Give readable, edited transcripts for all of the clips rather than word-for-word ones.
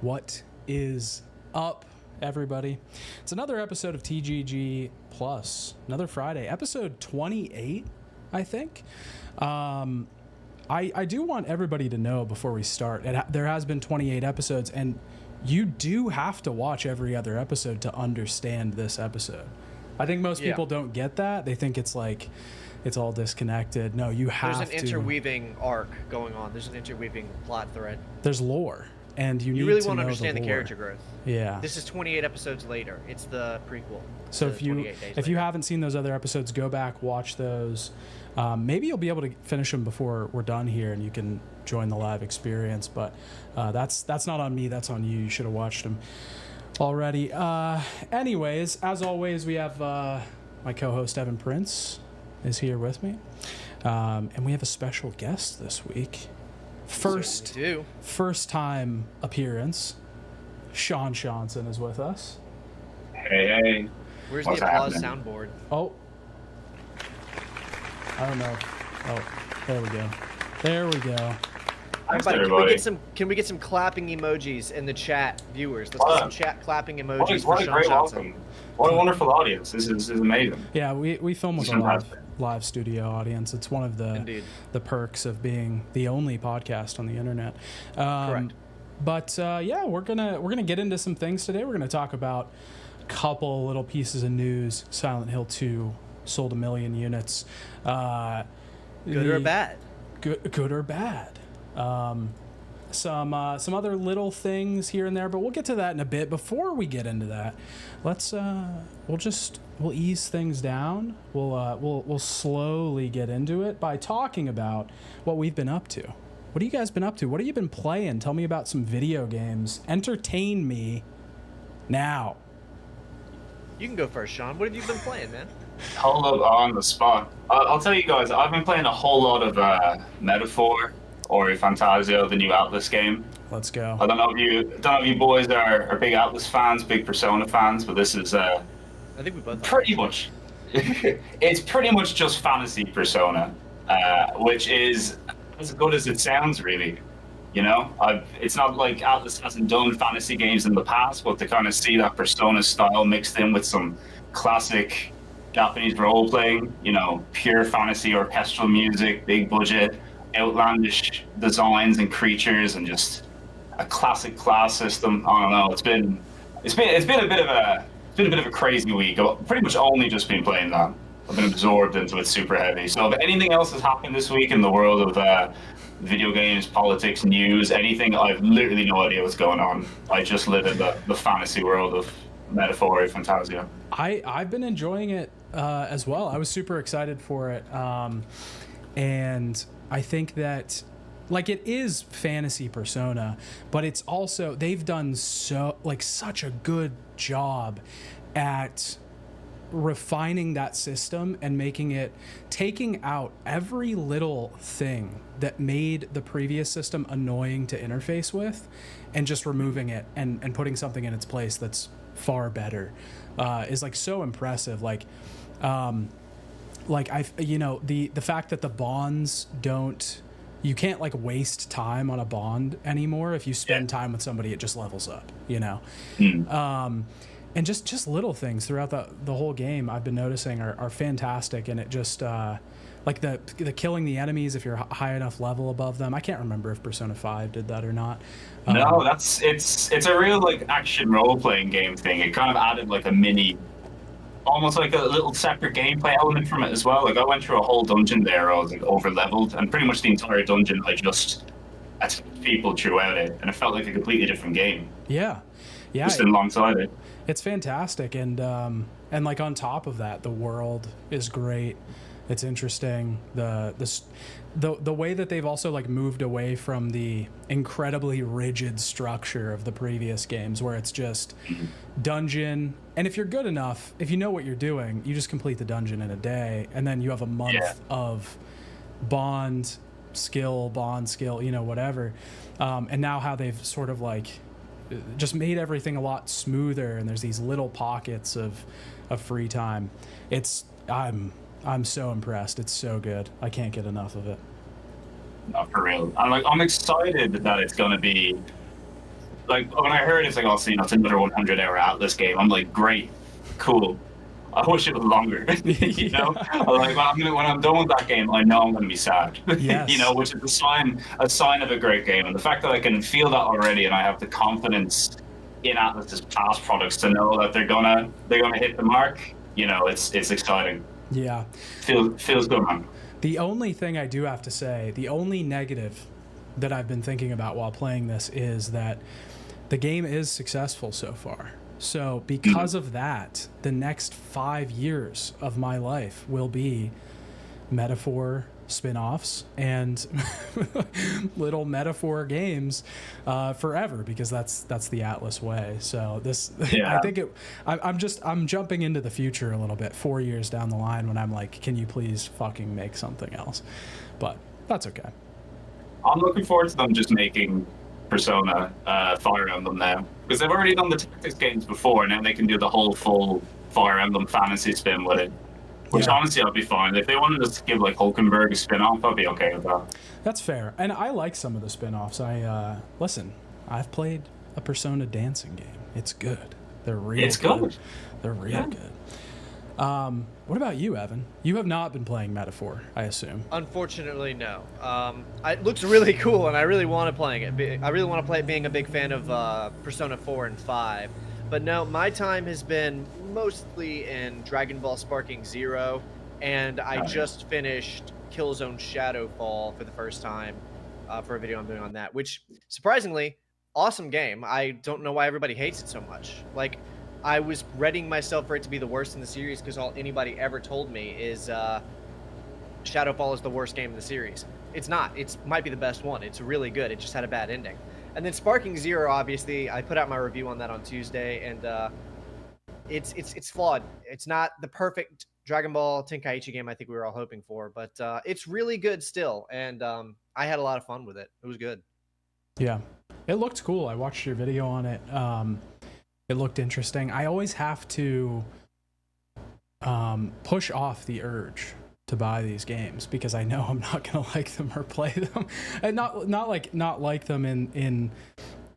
What is up, everybody? It's another episode of TGG Plus, another Friday, episode 28, I think. I do want everybody to know before we start, there has been 28 episodes, and you do have to watch every other episode to understand this episode. I think most people don't get that. They think it's like it's all disconnected. No, you have to. There's an interweaving arc going on. There's an interweaving plot thread. There's lore, and you need really to want to know understand the lore. character growth. Yeah. This is 28 episodes later. It's the prequel. So if you haven't seen those other episodes, go back, watch those. Maybe you'll be able to finish them before we're done here, and you can join the live experience. But that's not on me. That's on you. You should have watched them already. Anyways, as always, we have my co-host Evan Prince is here with me, and we have a special guest this week. First time appearance. Seanson is with us. Hey. Where's What's the applause happening? soundboard? Oh. I don't know. Oh, there we go. There we go. Everybody, can we get some clapping emojis in the chat, viewers? Let's get some chat clapping emojis for What a Sean great Johnson. welcome. What a wonderful audience. This is amazing. Yeah, we film with a live studio audience. It's one of the perks of being the only podcast on the internet. Correct. But yeah, we're gonna get into some things today. We're gonna talk about a couple little pieces of news. Silent Hill 2 sold 1 million units. Good or bad? Good or bad. Some other little things here and there, but we'll get to that in a bit. Before we get into that, let's we'll ease things down. We'll slowly get into it by talking about what we've been up to. What have you guys been up to? What have you been playing? Tell me about some video games. Entertain me now. You can go first, Sean. What have you been playing, man? Hold up on the spot. I'll tell you guys, I've been playing a whole lot of Metaphor or ReFantazio, the new Atlas game. Let's go. I don't know if you boys are big Atlas fans, big Persona fans, but this is I think we both pretty much it's pretty much just fantasy Persona, which is as good as it sounds, really. You know, it's not like Atlas hasn't done fantasy games in the past, but to kind of see that Persona style mixed in with some classic Japanese role-playing, you know, pure fantasy orchestral music, big budget, outlandish designs and creatures, and just a classic class system. I don't know. It's been a bit of a crazy week. I've pretty much only just been playing that. I've been absorbed into it super heavy. So if anything else has happened this week in the world of video games, politics, news, anything, I've literally no idea what's going on. I just live in the fantasy world of Metaphor and Fantasia. I've been enjoying it as well. I was super excited for it, and I think that like it is fantasy Persona, but it's also they've done such a good job at refining that system and taking out every little thing that made the previous system annoying to interface with, and just removing it and putting something in its place that's far better is like so impressive. The fact that the bonds you can't like waste time on a bond anymore. If you spend time with somebody, it just levels up, you know. And just little things throughout the whole game I've been noticing are fantastic, and it just like the killing the enemies if you're high enough level above them. I can't remember if Persona 5 did that or not. No, it's a real like action role-playing game thing. It kind of added like a mini, almost like a little separate gameplay element from it as well. Like I went through a whole dungeon there, I was like over-leveled, and pretty much the entire dungeon I just attacked people throughout it, and it felt like a completely different game. Yeah. Just alongside it. It's fantastic, and like on top of that, the world is great. It's interesting. The way that they've also like moved away from the incredibly rigid structure of the previous games, where it's just dungeon, and if you're good enough, if you know what you're doing, you just complete the dungeon in a day, and then you have a month of bond skill, you know, whatever. And now how they've sort of like just made everything a lot smoother, and there's these little pockets of free time. I'm so impressed. It's so good. I can't get enough of it. Not for real. I'm excited that it's going to be Like when I heard it's like, oh, so, it's another 100-hour Atlas game. I'm like, great, cool. I wish it was longer. You know, like when I'm done with that game, I know I'm going to be sad. Yes. You know, which is a sign of a great game. And the fact that I can feel that already, and I have the confidence in Atlas's past products to know that they're gonna hit the mark. You know, it's exciting. Yeah. Feels good, man. The only thing I do have to say, the only negative that I've been thinking about while playing this is that the game is successful so far. So because of that, the next 5 years of my life will be metaphor spin-offs and little metaphor games forever, because that's the Atlas way. So this, I think I'm jumping into the future a little bit, 4 years down the line, when I'm like, can you please fucking make something else? But that's okay. I'm looking forward to them just making Persona Fire Emblem now, because they've already done the tactics games before, and now they can do the whole full Fire Emblem fantasy spin with it, which honestly I'd be fine. If they wanted us to give like Hulkenberg a spin-off, I'd be okay with that. That's fair, and I like some of the spin-offs. Listen, I've played a Persona dancing game. It's good. They're real good. They're real good. What about you, Evan? You have not been playing Metaphor, I assume. Unfortunately, no. It looks really cool, and I really want to play it. I really want to play it, being a big fan of Persona 4 and 5. But no, my time has been mostly in Dragon Ball Sparking Zero, and I just finished Killzone Shadowfall for the first time for a video I'm doing on that, which, surprisingly, awesome game. I don't know why everybody hates it so much. Like, I was readying myself for it to be the worst in the series, because all anybody ever told me is Shadowfall is the worst game in the series. It's not. It might be the best one. It's really good. It just had a bad ending. And then Sparking Zero, obviously, I put out my review on that on Tuesday, and it's flawed. It's not the perfect Dragon Ball Tenkaichi game I think we were all hoping for, but it's really good still, and I had a lot of fun with it. It was good. Yeah, it looked cool. I watched your video on it. It looked interesting. I always have to push off the urge to buy these games, because I know I'm not gonna like them or play them, and not like them in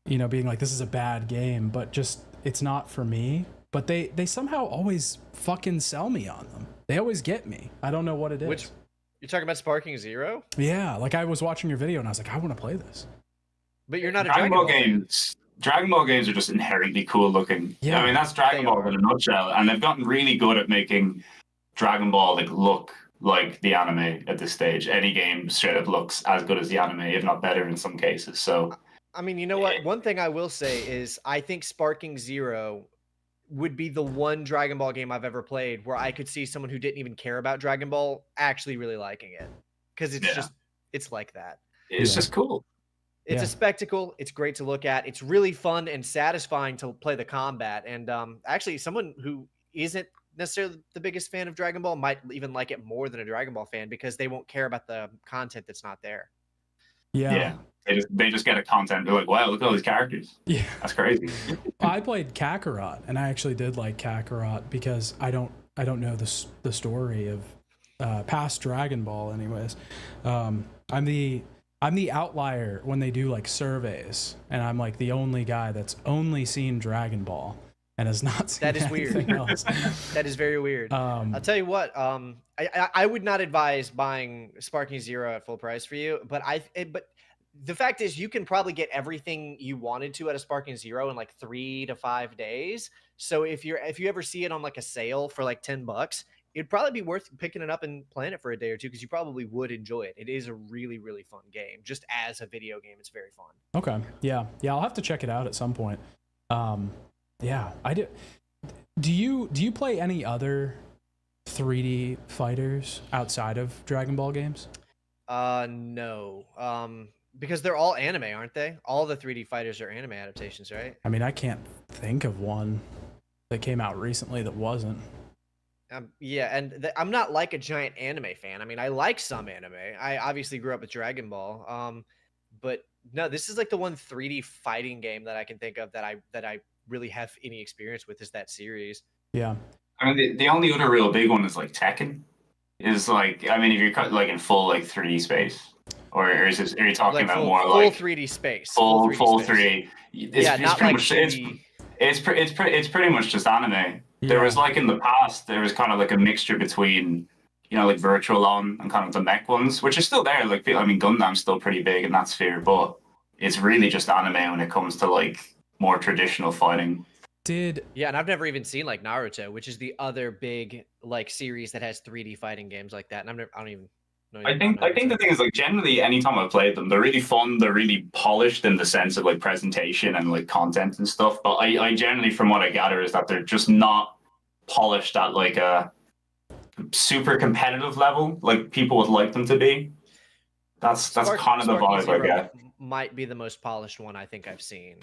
being like, this is a bad game, but just it's not for me. But they somehow always fucking sell me on them. They always get me. I don't know what it is. You're talking about Sparking Zero? Yeah, like I was watching your video and I was like, I want to play this. But you're not Dragon Ball games. Dragon Ball games are just inherently cool looking. Yeah, I mean, that's Dragon Ball in a nutshell, and they've gotten really good at making Dragon Ball look like the anime at this stage. Any game straight up looks as good as the anime, if not better in some cases. So, I mean, you know what? One thing I will say is I think Sparking Zero would be the one Dragon Ball game I've ever played where I could see someone who didn't even care about Dragon Ball actually really liking it, because it's like that. It's just cool. It's a spectacle. It's great to look at. It's really fun and satisfying to play the combat. And actually, someone who isn't necessarily the biggest fan of Dragon Ball might even like it more than a Dragon Ball fan, because they won't care about the content that's not there. Yeah. They just get a content. They're like, wow, look at all these characters. Yeah. That's crazy. I played Kakarot, and I actually did like Kakarot because I don't know the story of past Dragon Ball anyways. I'm the outlier when they do like surveys, and I'm like the only guy that's only seen Dragon Ball and has not seen anything else. That is very weird. I'll tell you what, I would not advise buying Sparking Zero at full price for you, but the fact is you can probably get everything you wanted to at a Sparking Zero in like 3 to 5 days. So if you ever see it on like a sale for like $10, it'd probably be worth picking it up and playing it for a day or two, because you probably would enjoy it. It is a really, really fun game. Just as a video game, it's very fun. Okay. Yeah. I'll have to check it out at some point. Yeah, I do. Do you play any other 3D fighters outside of Dragon Ball games? No. Because they're all anime, aren't they? All the 3D fighters are anime adaptations, right? I mean, I can't think of one that came out recently that wasn't. Yeah, and I'm not like a giant anime fan. I mean, I like some anime. I obviously grew up with Dragon Ball. But no, this is like the one 3D fighting game that I can think of that I really have any experience with is that series. Yeah. I mean, the only other real big one is like Tekken. Is like, I mean, if you're cut like in full like 3D space. or is it, are you talking Like about full, more full like 3D space. full 3D space. 3D? Yeah, It's not pretty like much 2D. it's pretty much just anime. There was Yeah. like in the past, there was kind of like a mixture between, like virtual on and kind of the mech ones, which is still there. Like, I mean, Gundam's still pretty big in that sphere, but it's really just anime when it comes to like more traditional fighting. Yeah, and I've never even seen like Naruto, which is the other big like series that has 3D fighting games like that. And I don't even know. I think the thing is, like, generally anytime I've played them, they're really fun, they're really polished in the sense of like presentation and like content and stuff. But I generally, from what I gather, is that they're just not polished at like a super competitive level like people would like them to be. That's kind of the vibe I get. Might be the most polished one I think I've seen.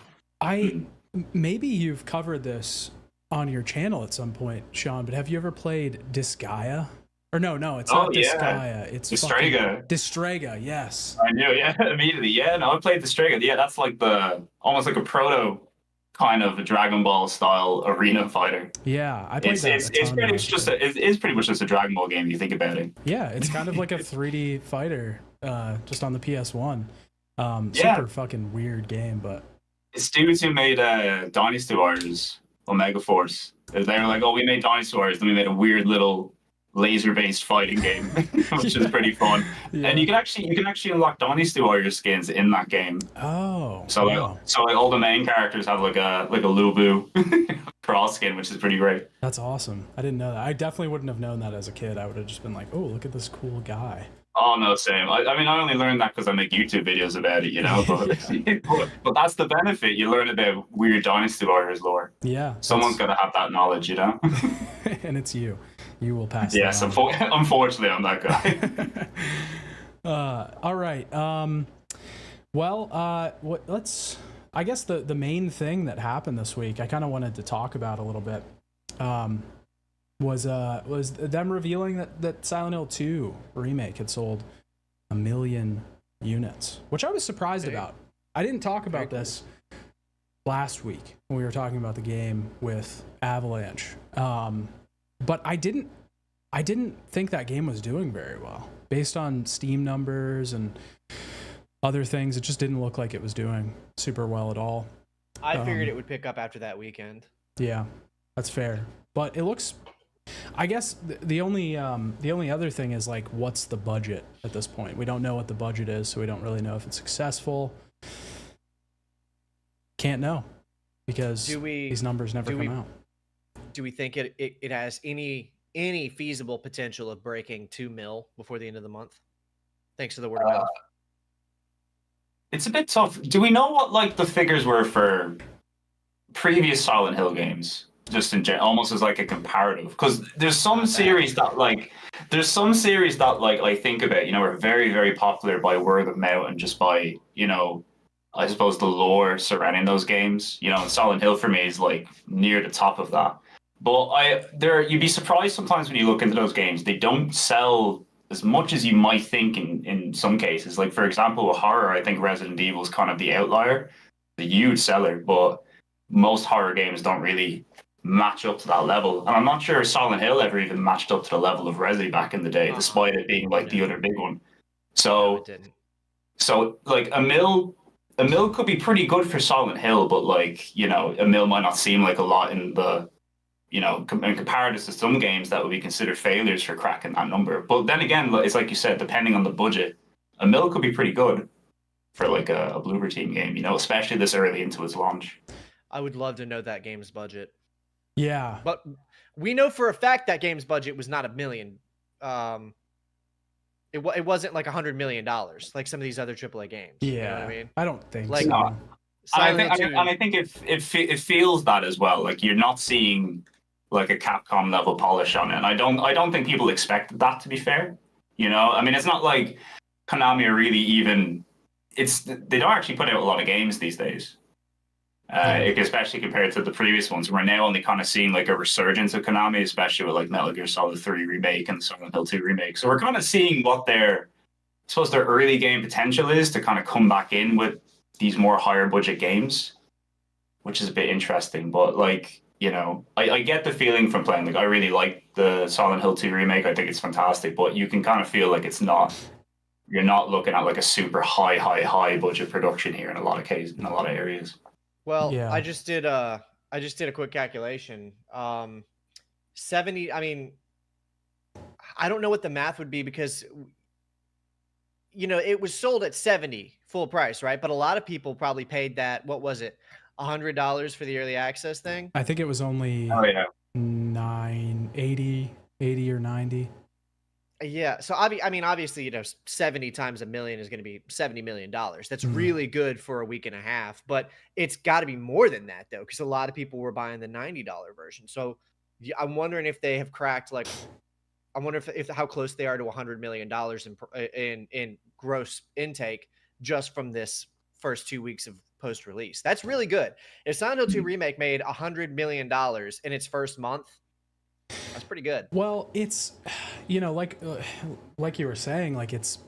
Maybe you've covered this on your channel at some point, Sean, but have you ever played Disgaea? Or no, it's not Disgaea. It's Distrega, yes. I knew, yeah, immediately. Yeah, no, I played Distrega. Yeah, that's like almost like a proto kind of a Dragon Ball style arena fighter. Yeah, I played It's pretty much just it's pretty much just a Dragon Ball game if you think about it. Yeah, it's kind of like a 3D fighter, just on the PS1. Yeah. Super fucking weird game, but It's dudes who made Dynasty Warriors, Omega Force. They were like, oh, we made Dynasty Warriors, then we made a weird little laser-based fighting game, which is pretty fun. Yeah. And you can actually unlock Dynasty Warrior skins in that game. Oh, so wow. Like all the main characters have like a Lubu cross skin, which is pretty great. That's awesome. I didn't know that. I definitely wouldn't have known that as a kid. I would have just been like, oh, look at this cool guy. Oh no, same. I mean, I only learned that because I make YouTube videos about it, but that's the benefit. You learn about weird Dynasty Warriors lore. Yeah. Someone's got to have that knowledge, And it's you. You will pass. Yes, unfortunately, I'm that guy. All right. Let's. I guess the main thing that happened this week, I kind of wanted to talk about a little bit. Was them revealing that Silent Hill 2 remake had sold 1 million units, which I was surprised about. I didn't talk about this last week when we were talking about the game with Avalanche, but I didn't think that game was doing very well based on Steam numbers and other things. It just didn't look like it was doing super well at all. I figured it would pick up after that weekend. Yeah, that's fair, but it looks. I guess the only other thing is like, what's the budget at this point? We don't know what the budget is, so we don't really know if it's successful. Can't know because these numbers never come out. Do we think it has any feasible potential of breaking 2 mil before the end of the month? Thanks to the word of mouth. It's a bit tough. Do we know what like the figures were for previous Silent Hill games? Just in general, almost as like a comparative, because there's some series that I think about, are very, very popular by word of mouth and just by, I suppose the lore surrounding those games. Silent Hill for me is like near the top of that. But you'd be surprised sometimes when you look into those games, they don't sell as much as you might think in some cases. Like for example, with horror, I think Resident Evil is kind of the outlier, the huge seller, but most horror games don't really match up to that level. And I'm not sure Silent Hill ever even matched up to the level of Resi back in the day, despite it being like the other big one. So, like a mil could be pretty good for Silent Hill, but like, a mil might not seem like a lot in the, in comparison to some games that would be considered failures for cracking that number. But then again, it's like you said, depending on the budget, a mil could be pretty good for like a Bloober Team game, especially this early into its launch. I would love to know that game's budget. Yeah. But we know for a fact that game's budget was not $1 million. It wasn't like $100 million like some of these other AAA games. Yeah. You know what I mean? I don't think like, so. I think it feels that as well. Like you're not seeing like a Capcom level polish on it. And I don't think people expected that, to be fair. I mean, it's not like Konami are really even they don't actually put out a lot of games these days. Especially compared to the previous ones. We're now only kind of seeing like a resurgence of Konami, especially with like Metal Gear Solid 3 Remake and Silent Hill 2 Remake. So we're kind of seeing what their early game potential is to kind of come back in with these more higher budget games, which is a bit interesting. But like, I get the feeling from playing, like I really like the Silent Hill 2 Remake. I think it's fantastic, but you can kind of feel like it's not You're not looking at like a super high budget production here in a lot of cases, in a lot of areas. Well, Yeah. I just did a quick calculation. 70. I mean, I don't know what the math would be because it was sold at 70 full price, right? But a lot of people probably paid that. What was it? $100 for the early access thing. I think it was only Oh yeah. 80 or 90. Yeah. So I mean, obviously, 70 times a million is going to be $70 million. That's really good for a week and a half, but it's got to be more than that though, because a lot of people were buying the $90 version. So I'm wondering if they have cracked I wonder if how close they are to $100 million in gross intake just from this first 2 weeks of post release. That's really good. If Silent Hill 2 Remake made $100 million in its first month, that's pretty good. Well, it's like you were saying, like it's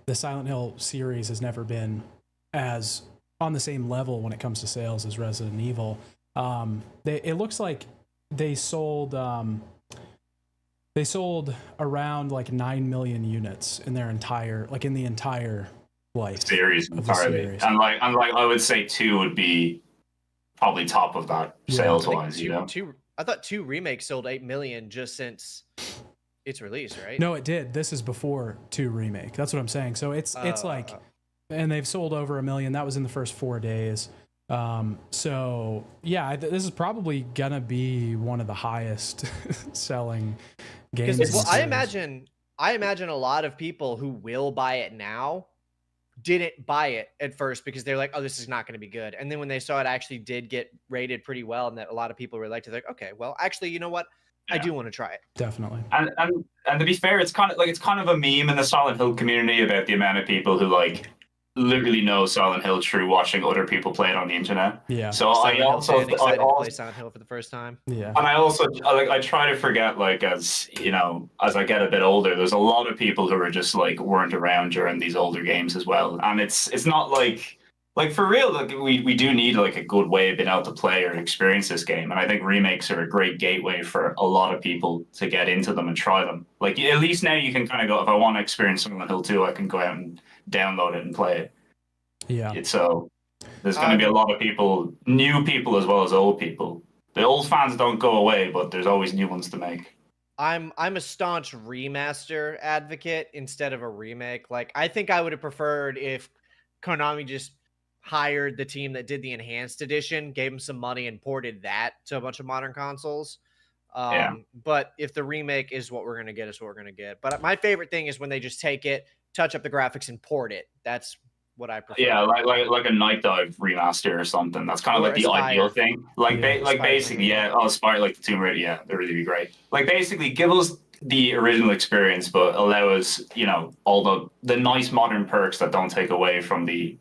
the Silent Hill series has never been as on the same level when it comes to sales as Resident Evil. It looks like they sold around like 9 million units in their entire life Series of entirely. the series. And like I would say 2 would be probably top of that sales wise. I thought 2 Remakes sold 8 million just since its release, right? No, it did. This is before 2 Remake. That's what I'm saying. So it's like, and they've sold over 1 million. That was in the first 4 days. So yeah, this is probably gonna be one of the highest selling games. Well, I imagine a lot of people who will buy it now didn't buy it at first because they're like, oh, this is not going to be good. And then when they saw it actually did get rated pretty well and that a lot of people were like, okay, well, actually, you know what? Yeah. I do want to try it. Definitely. And to be fair, it's kind of a meme in the Silent Hill community about the amount of people who like literally know Silent Hill through watching other people play it on the internet. Yeah. So I also excited to play Silent Hill for the first time. Yeah. And I also I try to forget, like, as I get a bit older, there's a lot of people who are just like weren't around during these older games as well. And it's not like for real, like we do need like a good way of being able to play or experience this game. And I think remakes are a great gateway for a lot of people to get into them and try them. Like at least now you can kind of go, if I want to experience Silent Hill 2, I can go out and download it and play it. Yeah. So there's going to be a lot of people, new people as well as old people. The old fans don't go away, but there's always new ones to make. I'm a staunch remaster advocate instead of a remake. Like I think I would have preferred if Konami just hired the team that did the enhanced edition, gave them some money and ported that to a bunch of modern consoles. But if the remake is what we're going to get, it's what we're going to get. But my favorite thing is when they just take it, touch up the graphics and port it. That's what I prefer. Yeah, like a Night Dive remaster or something. That's kind of like the ideal thing. Like basically, Spire, like the Tomb Raider, yeah, they'd really be great. Like basically, give us the original experience, but allow us, all the nice modern perks that don't take away from the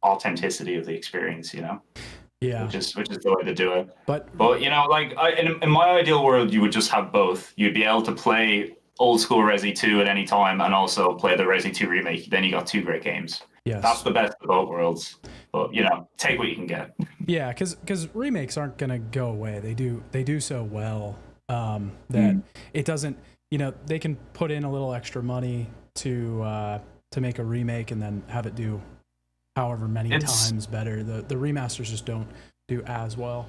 authenticity of the experience. Yeah, which is the way to do it. But in my ideal world, you would just have both. You'd be able to play old school Resi 2 at any time and also play the Resi 2 remake. Then you got 2 great games. Yes. That's the best of both worlds. But take what you can get. Yeah, because remakes aren't gonna go away. They do so well that it doesn't. They can put in a little extra money to make a remake and then have it do however many times better. The remasters just don't do as well.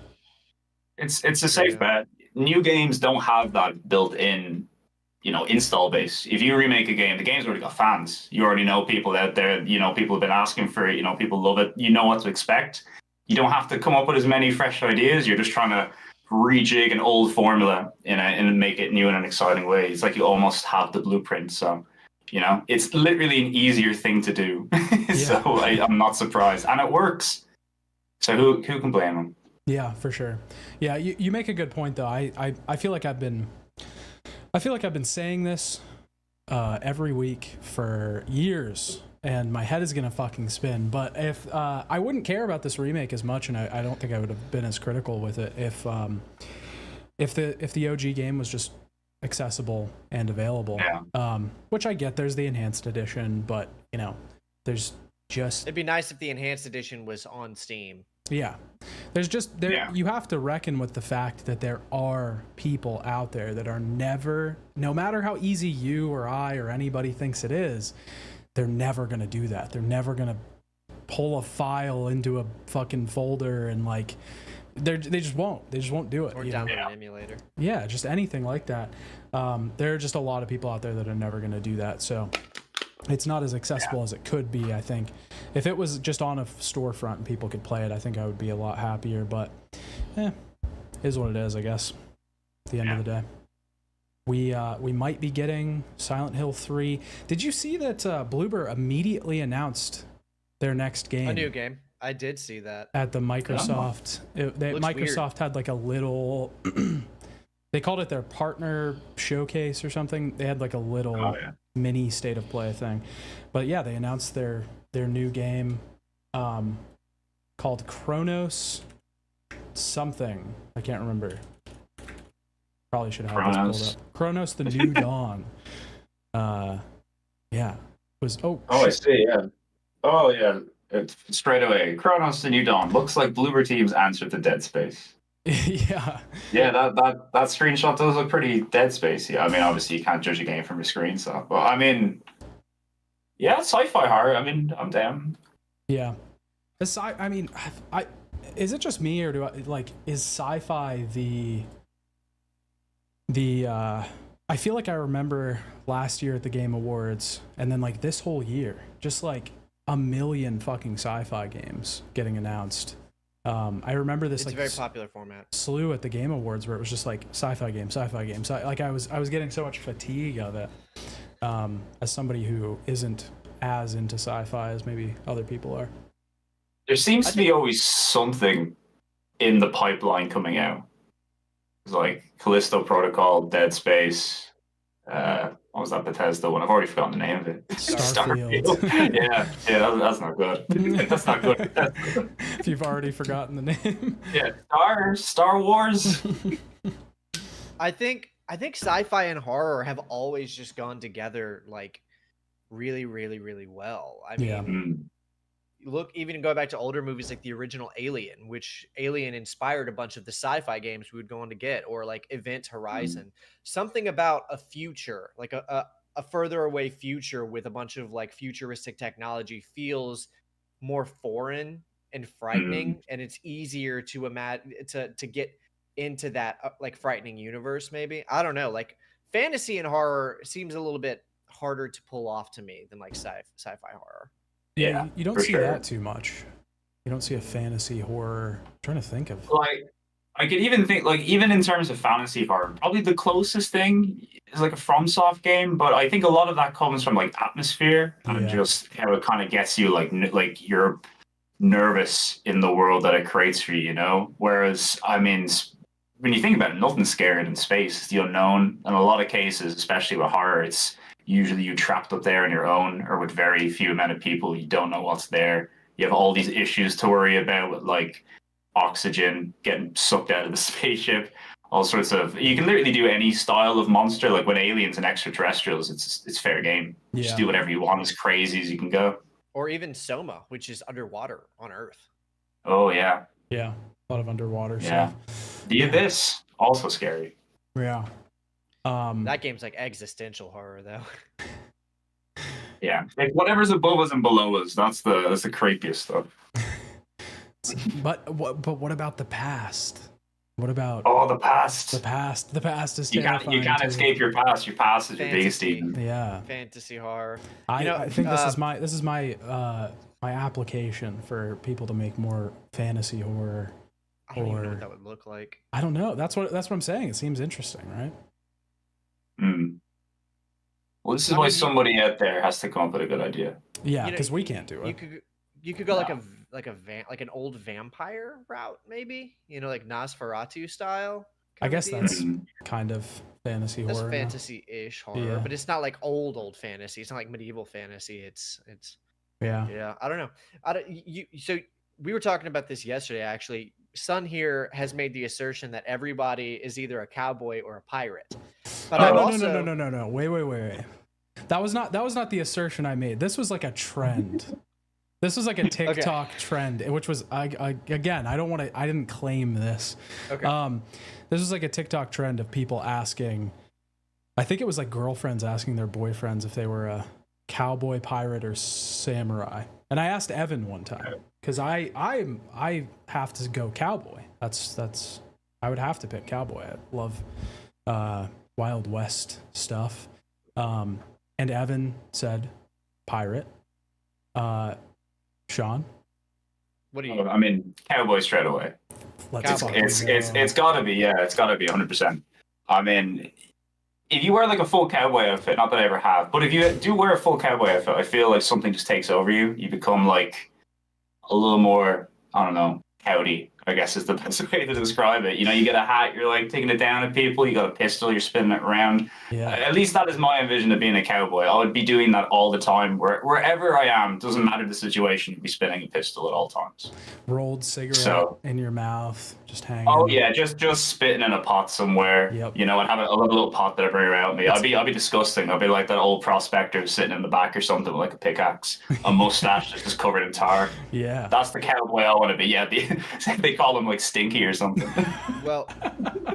It's a safe bet. New games don't have that built-in install base. If you remake a game, the game's already got fans. You already know people out there. People have been asking for it. People love it. You know what to expect. You don't have to come up with as many fresh ideas. You're just trying to rejig an old formula and make it new in an exciting way. It's like you almost have the blueprint. So, it's literally an easier thing to do. So I'm not surprised, and it works. So who can blame them? Yeah, for sure. Yeah, you make a good point though. I feel like I've been saying this every week for years, and my head is gonna fucking spin. But if I wouldn't care about this remake as much, and I don't think I would have been as critical with it if the OG game was just accessible and available. Yeah. Which I get. There's the enhanced edition, but there's just. It'd be nice if the enhanced edition was on Steam. Yeah. You have to reckon with the fact that there are people out there that are never, no matter how easy you or I or anybody thinks it is, they're never gonna do that. They're never gonna pull a file into a fucking folder and like they just won't do it. Or download an emulator. Yeah, just anything like that. There are just a lot of people out there that are never going to do that. So it's not as accessible as it could be, I think. If it was just on a storefront and people could play it, I think I would be a lot happier. But is what it is, I guess, at the end of the day. We might be getting Silent Hill 3. Did you see that Bloober immediately announced their next game? A new game. I did see that. At the Microsoft. Microsoft had like a little... they called it their partner showcase or something. They had like a little mini state of play thing. But yeah, they announced their new game called Chronos something. I can't remember. Probably should have had this pulled up. Chronos the New Dawn. Yeah. I see, yeah. Oh, yeah. Straight away. Chronos the New Dawn. Looks like Bloober Team's answer to Dead Space. Yeah. Yeah, that screenshot does look pretty Dead Space. Yeah, I mean, obviously you can't judge a game from a screen, so. But I mean, yeah, sci-fi horror. I mean, I'm down. Yeah. I mean, is it just me or is sci-fi I feel like I remember last year at the Game Awards and then like this whole year, just like a million fucking sci-fi games getting announced. I remember this it's a very popular format. Slew at the Game Awards where it was just like sci-fi game. Like I was getting so much fatigue of it. As somebody who isn't as into sci-fi as maybe other people are. There seems to be always something in the pipeline coming out. It's like Callisto Protocol, Dead Space. What was that Bethesda one? I've already forgotten the name of it. Starfield. yeah, that's not good. That's not good. If you've already forgotten the name. Yeah, Star Wars. I think sci-fi and horror have always just gone together like really, really, really well. I mean, look, even go back to older movies like the original Alien, which Alien inspired a bunch of the sci-fi games we would go on to get, or like Event Horizon. Something about a future, like a further away future with a bunch of like futuristic technology feels more foreign and frightening, and it's easier to imagine to get into that like frightening universe. Maybe, I don't know, like fantasy and horror seems a little bit harder to pull off to me than like sci-fi horror. Yeah, you don't see that too much. You don't see a fantasy horror. I'm trying to think of like I could even think like even in terms of fantasy horror, probably the closest thing is like a FromSoft game, but I think a lot of that comes from like atmosphere and just how it kind of gets you like you're nervous in the world that it creates for you, you know? Whereas I mean, when you think about it, nothing's scary in space. It's the unknown. In a lot of cases, especially with horror, it's usually you trapped up there on your own or with very few amount of people. You don't know what's there. You have all these issues to worry about with like oxygen getting sucked out of the spaceship, all sorts of. You can literally do any style of monster. Like with aliens and extraterrestrials, it's fair game. Yeah. Just do whatever you want, as crazy as you can go. Or even Soma, which is underwater on Earth. Oh yeah. Yeah, a lot of underwater stuff. The Abyss, also scary. Yeah. That game's like existential horror though. Yeah, like whatever's above us and below us, that's the creepiest stuff. But what about the past? What about the past? The past is you can't escape your past. Your past is your biggest demon. Yeah, fantasy horror. I think this is my application for people to make more fantasy horror. I don't even know what that would look like. I don't know. That's what I'm saying. It seems interesting, right? Well, this is why somebody out there has to come up with a good idea. Yeah, because we can't do it. You could go like an old vampire route, maybe. You know, like Nosferatu style. I guess that's kind of fantasy horror. That's fantasy-ish horror, but it's not like old fantasy. It's not like medieval fantasy. It's yeah. I don't know. So we were talking about this yesterday, actually. Sun here has made the assertion that everybody is either a cowboy or a pirate. But no. Wait. That was not the assertion I made. This was like a trend. This was like a TikTok trend, which was again, I didn't claim this. Okay. This was like a TikTok trend of people asking, I think it was like girlfriends asking their boyfriends if they were a cowboy, pirate, or samurai. And I asked Evan one time because I have to go cowboy. That's I would have to pick cowboy. I love Wild West stuff. And Evan said pirate. Sean, What do you? I mean, cowboy straight away. let's Cowboy. It's gotta be, yeah, it's gotta be 100%. I mean, if you wear like a full cowboy outfit, not that I ever have, but if you do wear a full cowboy outfit, I feel like something just takes over you. You become like a little more, I don't know, howdy, I guess is the best way to describe it. You know, you get a hat, you're like taking it down at people, you got a pistol, you're spinning it around. Yeah. At least that is my vision of being a cowboy. I would be doing that all the time. Wherever I am, doesn't matter the situation, you'd be spinning a pistol at all times. Rolled cigarette in your mouth, just hanging. Oh yeah, just spitting in a pot somewhere. Yep. You know, and have a little pot that I bring around me. I'll be disgusting. I'll be like that old prospector sitting in the back or something with like a pickaxe, a mustache that's just covered in tar. Yeah. That's the cowboy I want to be. Yeah, they call him like Stinky or something. Well,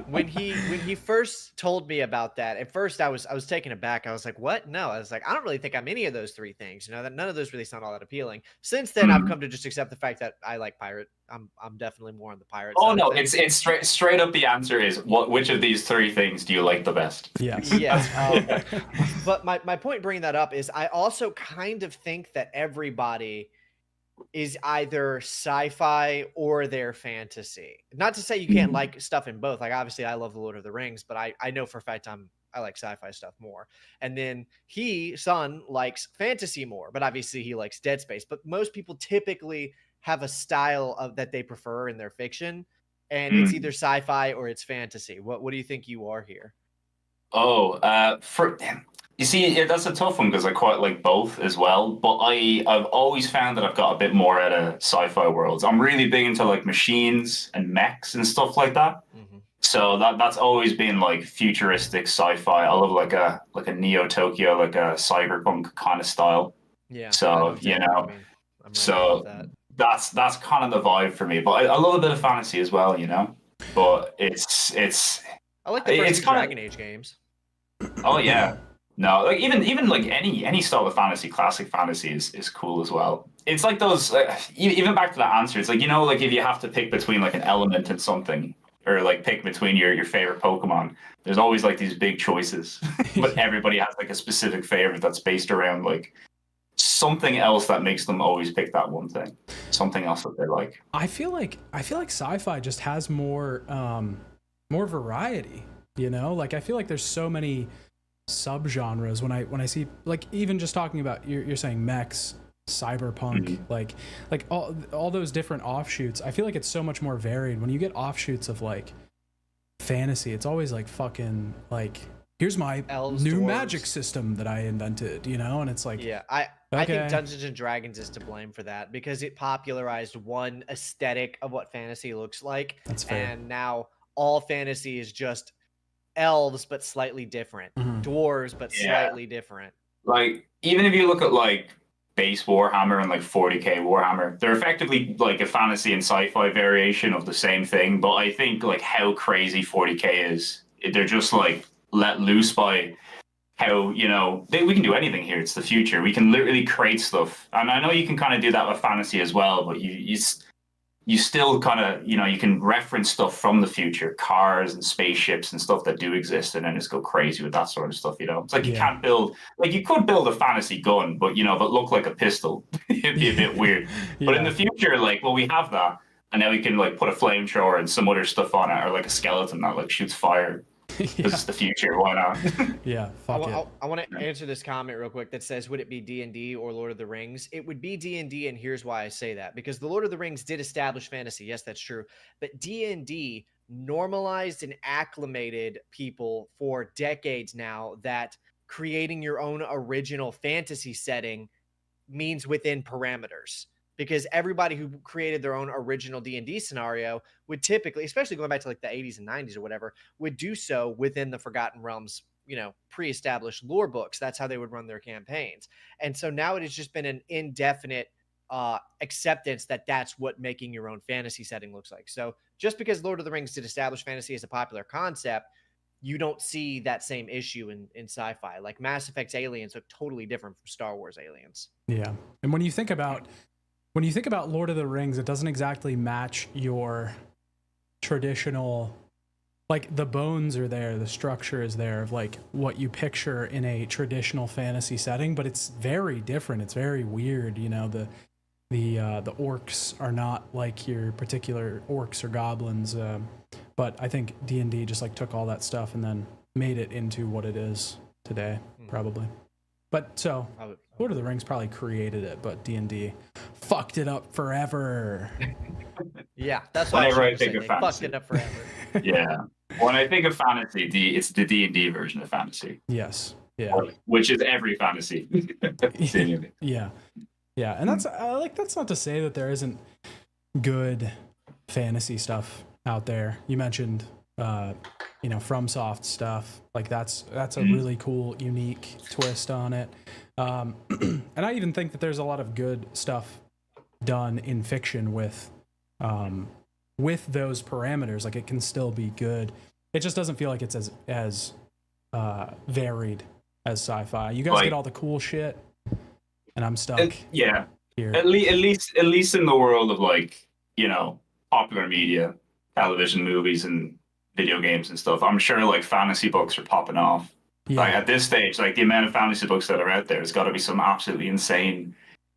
when he first told me about that, at first I was taken aback. I was like, "What? No." I was like, "I don't really think I'm any of those three things. You know, that none of those really sound all that appealing." Since then, I've come to just accept the fact that I like pirate. I'm definitely more on the pirate Oh side no, of things. it's straight up. The answer is which of these three things do you like the best? Yes. Yes. But my point bringing that up is I also kind of think that everybody is either sci-fi or they're fantasy. Not to say you can't like stuff in both. Like obviously I love the Lord of the Rings, but I know for a fact I like sci-fi stuff more. And then Son likes fantasy more, but obviously he likes Dead Space. But most people typically have a style of that they prefer in their fiction, and it's either sci-fi or it's fantasy. What do you think you are here? You see, that's a tough one because I quite like both as well. But I've always found that I've got a bit more out of sci-fi worlds. I'm really big into like machines and mechs and stuff like that. Mm-hmm. So that's always been like futuristic sci-fi. I love like a Neo Tokyo, like a cyberpunk kind of style. Yeah. So you know, that's kind of the vibe for me. But I love a bit of fantasy as well, you know. But it's I like the first Dragon Age games. Oh yeah. No, like even like any style of fantasy, classic fantasy is cool as well. It's like those even back to that answer. It's like, you know, like if you have to pick between like an element and something, or like pick between your favorite Pokemon, there's always like these big choices. But everybody has like a specific favorite that's based around like something else that makes them always pick that one thing, something else that they like. I feel like sci-fi just has more variety. You know, like I feel like there's so many subgenres when I see, like, even just talking about you're saying mechs, cyberpunk, like all those different offshoots. I feel like it's so much more varied. When you get offshoots of like fantasy, it's always like fucking like, here's my new magic system that I invented, you know? And it's like, yeah, I think Dungeons and Dragons is to blame for that because it popularized one aesthetic of what fantasy looks like. That's fair. And now all fantasy is just elves but slightly different, dwarves but slightly different. Like even if you look at like base Warhammer and like 40k Warhammer, they're effectively like a fantasy and sci-fi variation of the same thing. But I think like how crazy 40k is, they're just like let loose by how, you know, we can do anything here. It's the future. We can literally create stuff, and I know you can kind of do that with fantasy as well. But you still kind of, you know, you can reference stuff from the future, cars and spaceships and stuff that do exist, and then just go crazy with that sort of stuff, you know? It's like you can't build, like you could build a fantasy gun, but, you know, if it looked like a pistol, it'd be a bit weird. But in the future, like, well, we have that, and now we can, like, put a flamethrower and some other stuff on it, or, like, a skeleton that, like, shoots fire. Because it's the future, why not? Yeah, fuck it. I want to answer this comment real quick that says, would it be D&D or Lord of the Rings? It would be D&D, and here's why I say that. Because the Lord of the Rings did establish fantasy. Yes, that's true. But D&D normalized and acclimated people for decades now that creating your own original fantasy setting means within parameters. Because everybody who created their own original D&D scenario would typically, especially going back to like the 80s and 90s or whatever, would do so within the Forgotten Realms, you know, pre-established lore books. That's how they would run their campaigns. And so now it has just been an indefinite acceptance that that's what making your own fantasy setting looks like. So just because Lord of the Rings did establish fantasy as a popular concept you don't see that same issue in sci-fi. Like Mass Effect's aliens look totally different from Star Wars aliens. Yeah. And when you think about Lord of the Rings, it doesn't exactly match your traditional, like the bones are there, the structure is there of like what you picture in a traditional fantasy setting, but it's very different. It's very weird, you know, the orcs are not like your particular orcs or goblins, but I think D&D just like took all that stuff and then made it into what it is today, probably. But so Lord of the Rings probably created it, but D&D fucked it up forever. Yeah, that's what I think of fantasy. Fucked it up forever. Yeah. When I think of fantasy, it's the D&D version of fantasy. Yes. Yeah. Which is every fantasy. Yeah. Yeah, and that's not to say that there isn't good fantasy stuff out there. You mentioned FromSoft stuff. Like that's a really cool, unique twist on it. And I even think that there's a lot of good stuff done in fiction with those parameters. Like it can still be good. It just doesn't feel like it's as varied as sci-fi. You guys get all the cool shit, and I'm stuck. Yeah. Here. At least in the world of like, you know, popular media, television, movies, and video games and stuff, I'm sure like fantasy books are popping off. Yeah. Like at this stage, like the amount of fantasy books that are out there, has got to be some absolutely insane,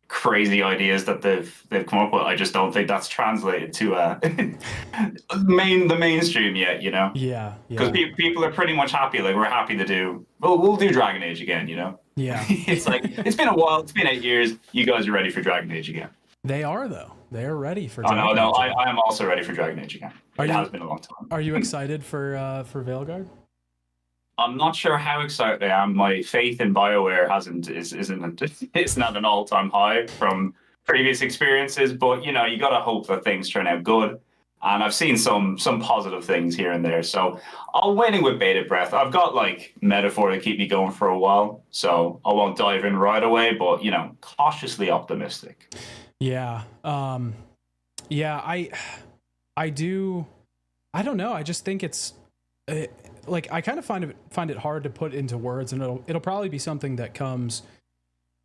crazy ideas that they've come up with. I just don't think that's translated to the mainstream yet, you know? Yeah. Because people are pretty much happy. Like we're happy to do. We'll do Dragon Age again, you know? Yeah. It's like it's been a while. It's been 8 years. You guys are ready for Dragon Age again. They are though. They are ready for. Dragon Age. I am also ready for Dragon Age again. It has been a long time. Are you excited for Veilguard? I'm not sure how excited I am. My faith in BioWare it's not an all-time high from previous experiences, but you know, you gotta hope that things turn out good. And I've seen some positive things here and there. So I'm waiting with bated breath. I've got like metaphor to keep me going for a while, so I won't dive in right away, but you know, cautiously optimistic. Yeah. I do. I don't know. I just think it's like I kind of find it hard to put into words, and it'll probably be something that comes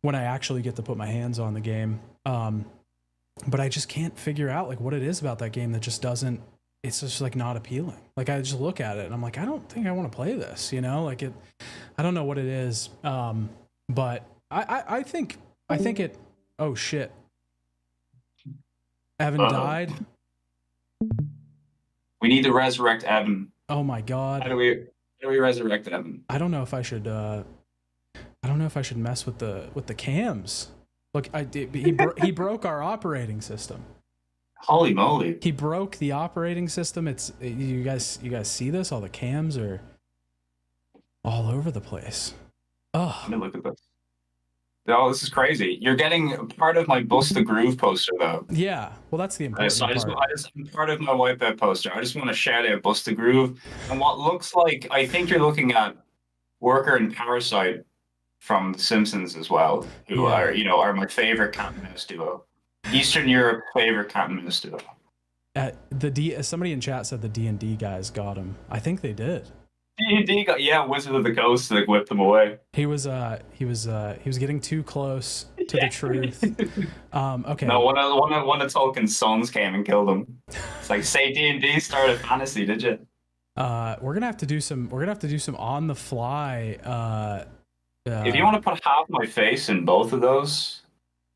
when I actually get to put my hands on the game. But I just can't figure out like what it is about that game that just doesn't. It's just like not appealing. Like I just look at it and I'm like, I don't think I want to play this. You know, like it. I don't know what it is. But I think it. Oh shit. Evan died. We need to resurrect Evan. Oh my god. How do we resurrect Evan? I don't know if I should mess with the cams. Look, he broke our operating system. Holy moly. He broke the operating system. You guys see this? All the cams are all over the place. Oh. Let me look at this. Oh, this is crazy. You're getting part of my Bust the Groove poster, though. Yeah, well, that's the important part. I'm part of my Wipeout poster. I just want to shout out Bust the Groove. And what looks like, I think you're looking at Worker and Parasite from The Simpsons as well, who are my favorite cat and mouse duo. Eastern Europe favorite cat and mouse duo. Somebody in chat said the D&D guys got him. I think they did. D&D got Wizard of the Coast like whipped them away. He was getting too close to the truth. Okay. No, one of Tolkien's sons came and killed him. It's like, say D&D started fantasy, did you? We're gonna have to do some on the fly. If you want to put half my face in both of those,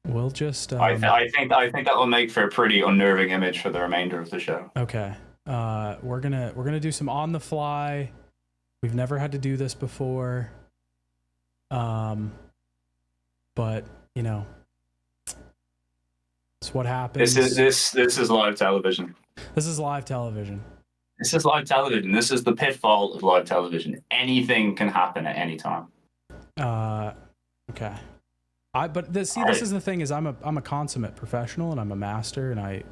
we'll just. I think that will make for a pretty unnerving image for the remainder of the show. Okay. We're gonna do some on the fly. We've never had to do this before. But you know, it's what happens. This is live television. This is live television. This is live television. This is the pitfall of live television. Anything can happen at any time. Okay. This is the thing is I'm a consummate professional and I'm a master and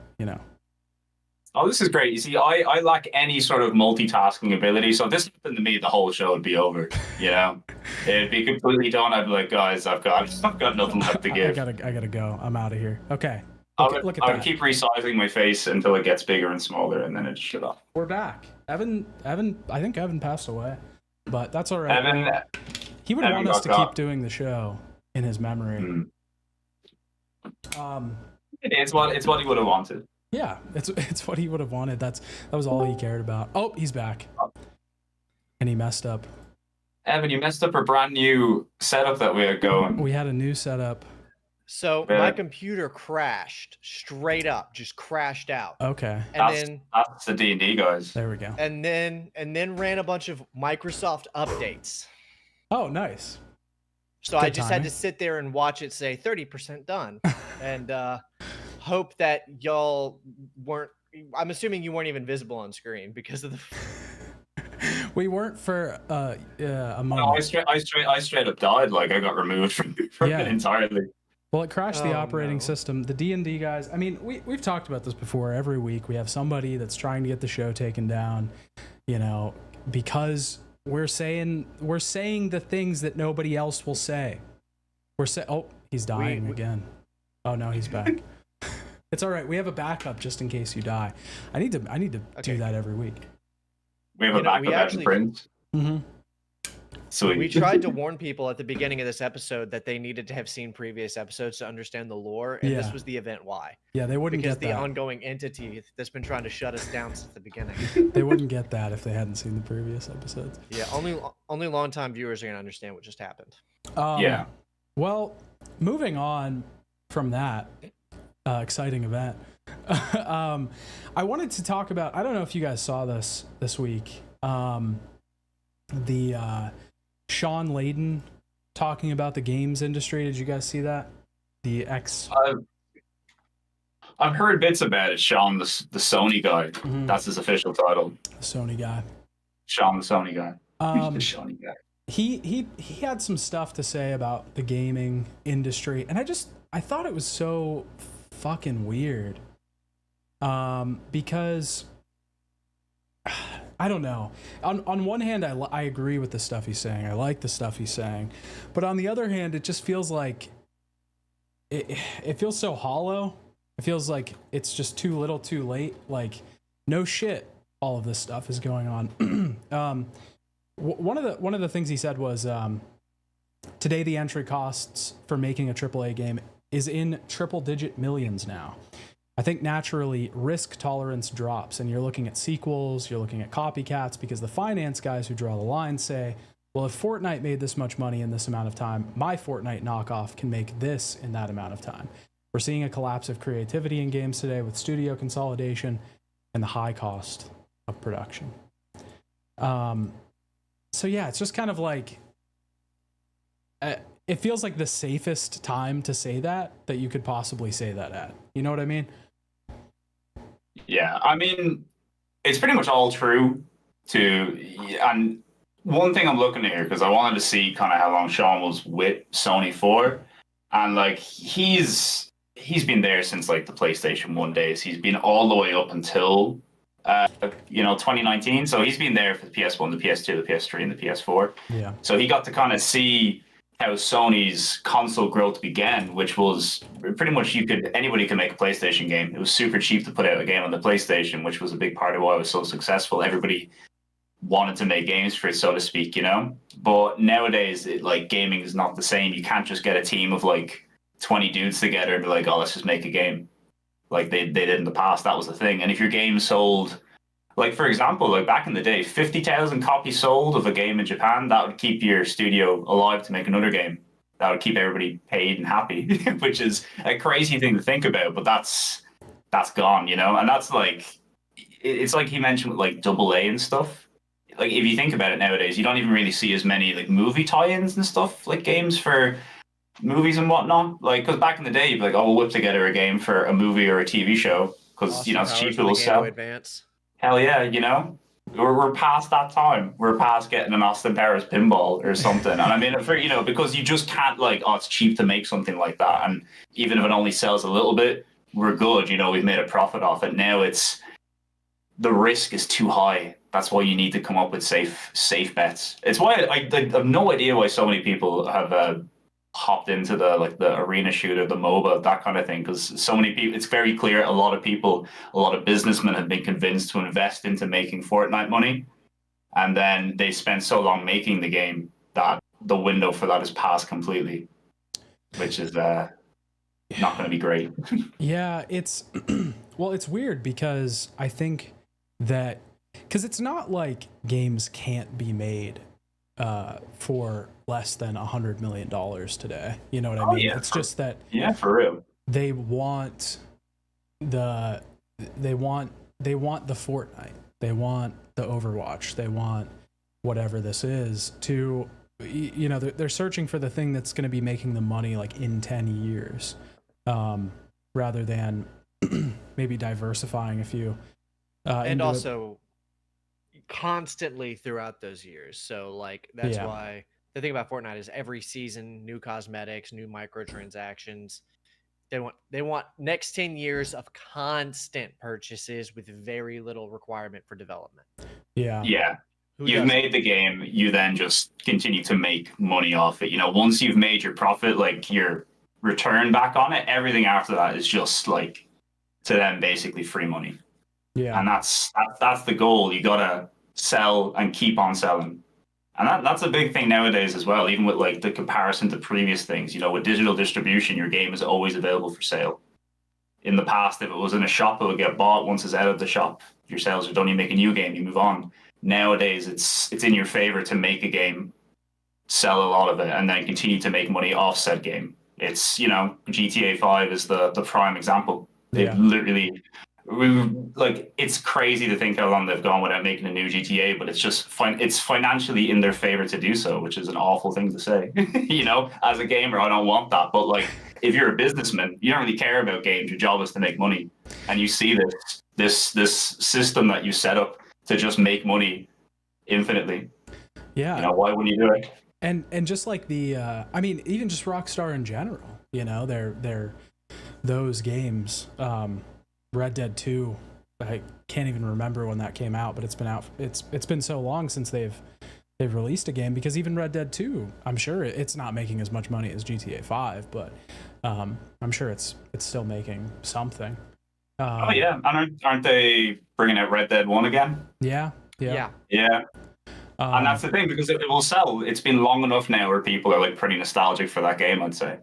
Oh, this is great. You see, I lack any sort of multitasking ability, so if this happened to me, the whole show would be over. You know, it'd be completely done. I'd be like, guys, I've got nothing left to give. I gotta go. I'm out of here. Okay. Look at I would that. keep resizing my face until it gets bigger and smaller, and then it shut off. We're back. Evan, I think Evan passed away, but that's all right. Evan, He would Evan want us to got keep doing the show in his memory. It's what he would have wanted. Yeah, it's what he would have wanted. That was all he cared about. Oh, he's back, and he messed up. Evan, you messed up a brand new setup that we had going. We had a new setup. So my computer crashed straight up, just crashed out. Okay. And that's the D&D guys. There we go. And then ran a bunch of Microsoft updates. Oh, nice. So I just had to sit there and watch it say 30% done, and hope that y'all weren't. I'm assuming you weren't even visible on screen because of the. We weren't for a moment. No, I straight up died. Like I got removed from it entirely. Well, it crashed the operating system. The D&D guys, I mean, we've talked about this before. Every week we have somebody that's trying to get the show taken down, because we're saying the things that nobody else will say. He's dying again. Oh no, he's back. It's all right. We have a backup just in case you die. I need to do that every week. We have a backup at Prince. Mm-hmm. Sweet. We tried to warn people at the beginning of this episode that they needed to have seen previous episodes to understand the lore, and this was the event why. Yeah, they wouldn't because get that. The ongoing entity that's been trying to shut us down since the beginning. They wouldn't get that if they hadn't seen the previous episodes. Yeah, only longtime viewers are gonna understand what just happened. Yeah. Well, moving on from that exciting event, I wanted to talk about. I don't know if you guys saw this week. The Sean Layden talking about the games industry. Did you guys see that? I've heard bits about it. Sean, the Sony guy. Mm-hmm. That's his official title. The Sony guy. Sean, the Sony guy. The Sony guy. He had some stuff to say about the gaming industry, and I thought it was so fucking weird. Because I don't know. On one hand, I agree with the stuff he's saying. I like the stuff he's saying, but on the other hand, it just feels like it feels so hollow. It feels like it's just too little, too late. Like, no shit, all of this stuff is going on. One of the things he said was today the entry costs for making a AAA game is in triple-digit millions now. I think naturally risk tolerance drops, and you're looking at sequels, you're looking at copycats, because the finance guys who draw the line say, well, if Fortnite made this much money in this amount of time, my Fortnite knockoff can make this in that amount of time. We're seeing a collapse of creativity in games today with studio consolidation and the high cost of production. So yeah, it's just kind of like, it feels like the safest time to say that you could possibly say that at. You know what I mean? Yeah, I mean, it's pretty much all true and one thing I'm looking at here, because I wanted to see kind of how long Sean was with Sony for, and like he's been there since like the PlayStation 1 days. He's been all the way up until 2019. So he's been there for the PS1, the PS2, the PS3, and the PS4. Yeah. So he got to kind of see how Sony's console growth began, which was pretty much anybody could make a PlayStation game. It was super cheap to put out a game on the PlayStation, which was a big part of why it was so successful. Everybody wanted to make games for it, so to speak, But nowadays, gaming is not the same. You can't just get a team of like 20 dudes together and be like, oh, let's just make a game. Like they did in the past. That was the thing. And if your game sold, like for example, like back in the day, 50,000 copies sold of a game in Japan, that would keep your studio alive to make another game. That would keep everybody paid and happy, which is a crazy thing to think about, but that's gone, And that's like, it's like he mentioned with like AA and stuff. Like if you think about it nowadays, you don't even really see as many like movie tie-ins and stuff, like games for movies and whatnot. Like, because back in the day, you'd be like, oh, we'll whip together a game for a movie or a TV show because it's cheap, it'll sell. Advance. Hell yeah, we're past that time. We're past getting an Austin Powers pinball or something. And I mean, because you just can't it's cheap to make something like that. And even if it only sells a little bit, we're good. We've made a profit off it. Now the risk is too high. That's why you need to come up with safe bets. It's why I have no idea why so many people have hopped into the arena shooter, the MOBA, that kind of thing. Because so many people, it's very clear a lot of businessmen have been convinced to invest into making Fortnite money, and then they spend so long making the game that the window for that is passed completely, which is not going to be great. Yeah, it's well, it's weird because I think that because it's not like games can't be made for less than $100 million today. You know what I mean? Yeah, it's just that for real. they want the Fortnite, they want the Overwatch, they want whatever this is to, you know, they're searching for the thing that's going to be making them money like in 10 years, rather than maybe diversifying a few. And also constantly throughout those years. So like that's why the thing about Fortnite is every season, new cosmetics, new microtransactions. They want next 10 years of constant purchases with very little requirement for development. Yeah. Yeah. You've made the game, you then just continue to make money off it. You know, once you've made your profit, like your return back on it, everything after that is just like to them basically free money. Yeah. And that's the goal. You gotta sell and keep on selling. And that's a big thing nowadays as well, even with like the comparison to previous things. You know, with digital distribution, your game is always available for sale. In the past, if it was in a shop, it would get bought. Once it's out of the shop, your sales are done, you make a new game, you move on. Nowadays, it's in your favor to make a game, sell a lot of it, and then continue to make money off said game. It's, you know, GTA 5 is the prime example. They've literally, like, it's crazy to think how long they've gone without making a new GTA, but it's just it's financially in their favor to do so, which is an awful thing to say. You know, as a gamer, I don't want that, but like, if you're a businessman, you don't really care about games. Your job is to make money, and you see this system that you set up to just make money infinitely. Yeah. You know, why wouldn't you do it? And just like the I mean, even just Rockstar in general, you know, they're those games, Red Dead 2, I can't even remember when that came out, but it's been out, it's been so long since they've released a game, because even Red Dead 2, I'm sure it's not making as much money as GTA 5, but I'm sure it's still making something. Oh yeah, and aren't they bringing out Red Dead 1 again? Yeah. And that's the thing, because it will sell. It's been long enough now where people are like pretty nostalgic for that game, I'd say.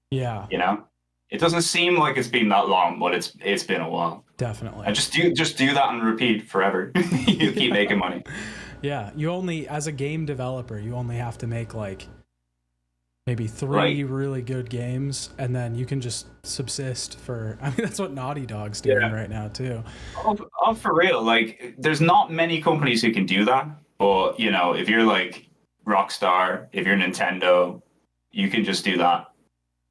Yeah. You know, it doesn't seem like it's been that long, but it's been a while. Definitely. And just do that and repeat forever. You keep making money. Yeah, you only, as a game developer, you only have to make like maybe 3 really good games, and then you can just subsist for, I mean, that's what Naughty Dog's doing right now too. Oh, for real. Like, there's not many companies who can do that, but you know, if you're like Rockstar, if you're Nintendo, you can just do that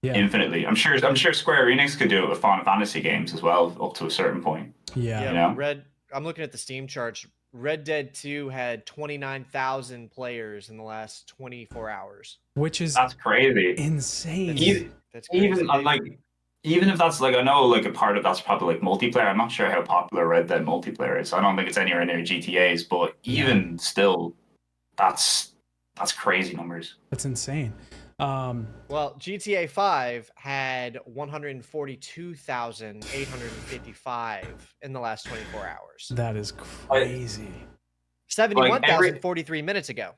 infinitely. I'm sure Square Enix could do it with Final Fantasy games as well, up to a certain point. Yeah. You know? I'm looking at the Steam charts. Red Dead 2 had 29,000 players in the last 24 hours. That's crazy. Insane. That's crazy. Even if that's like, I know like a part of that's probably like multiplayer. I'm not sure how popular Red Dead multiplayer is. I don't think it's anywhere near GTA's, but even still, that's crazy numbers. That's insane. Well, GTA 5 had 142,855 in the last 24 hours. That is crazy. 71,043 minutes ago.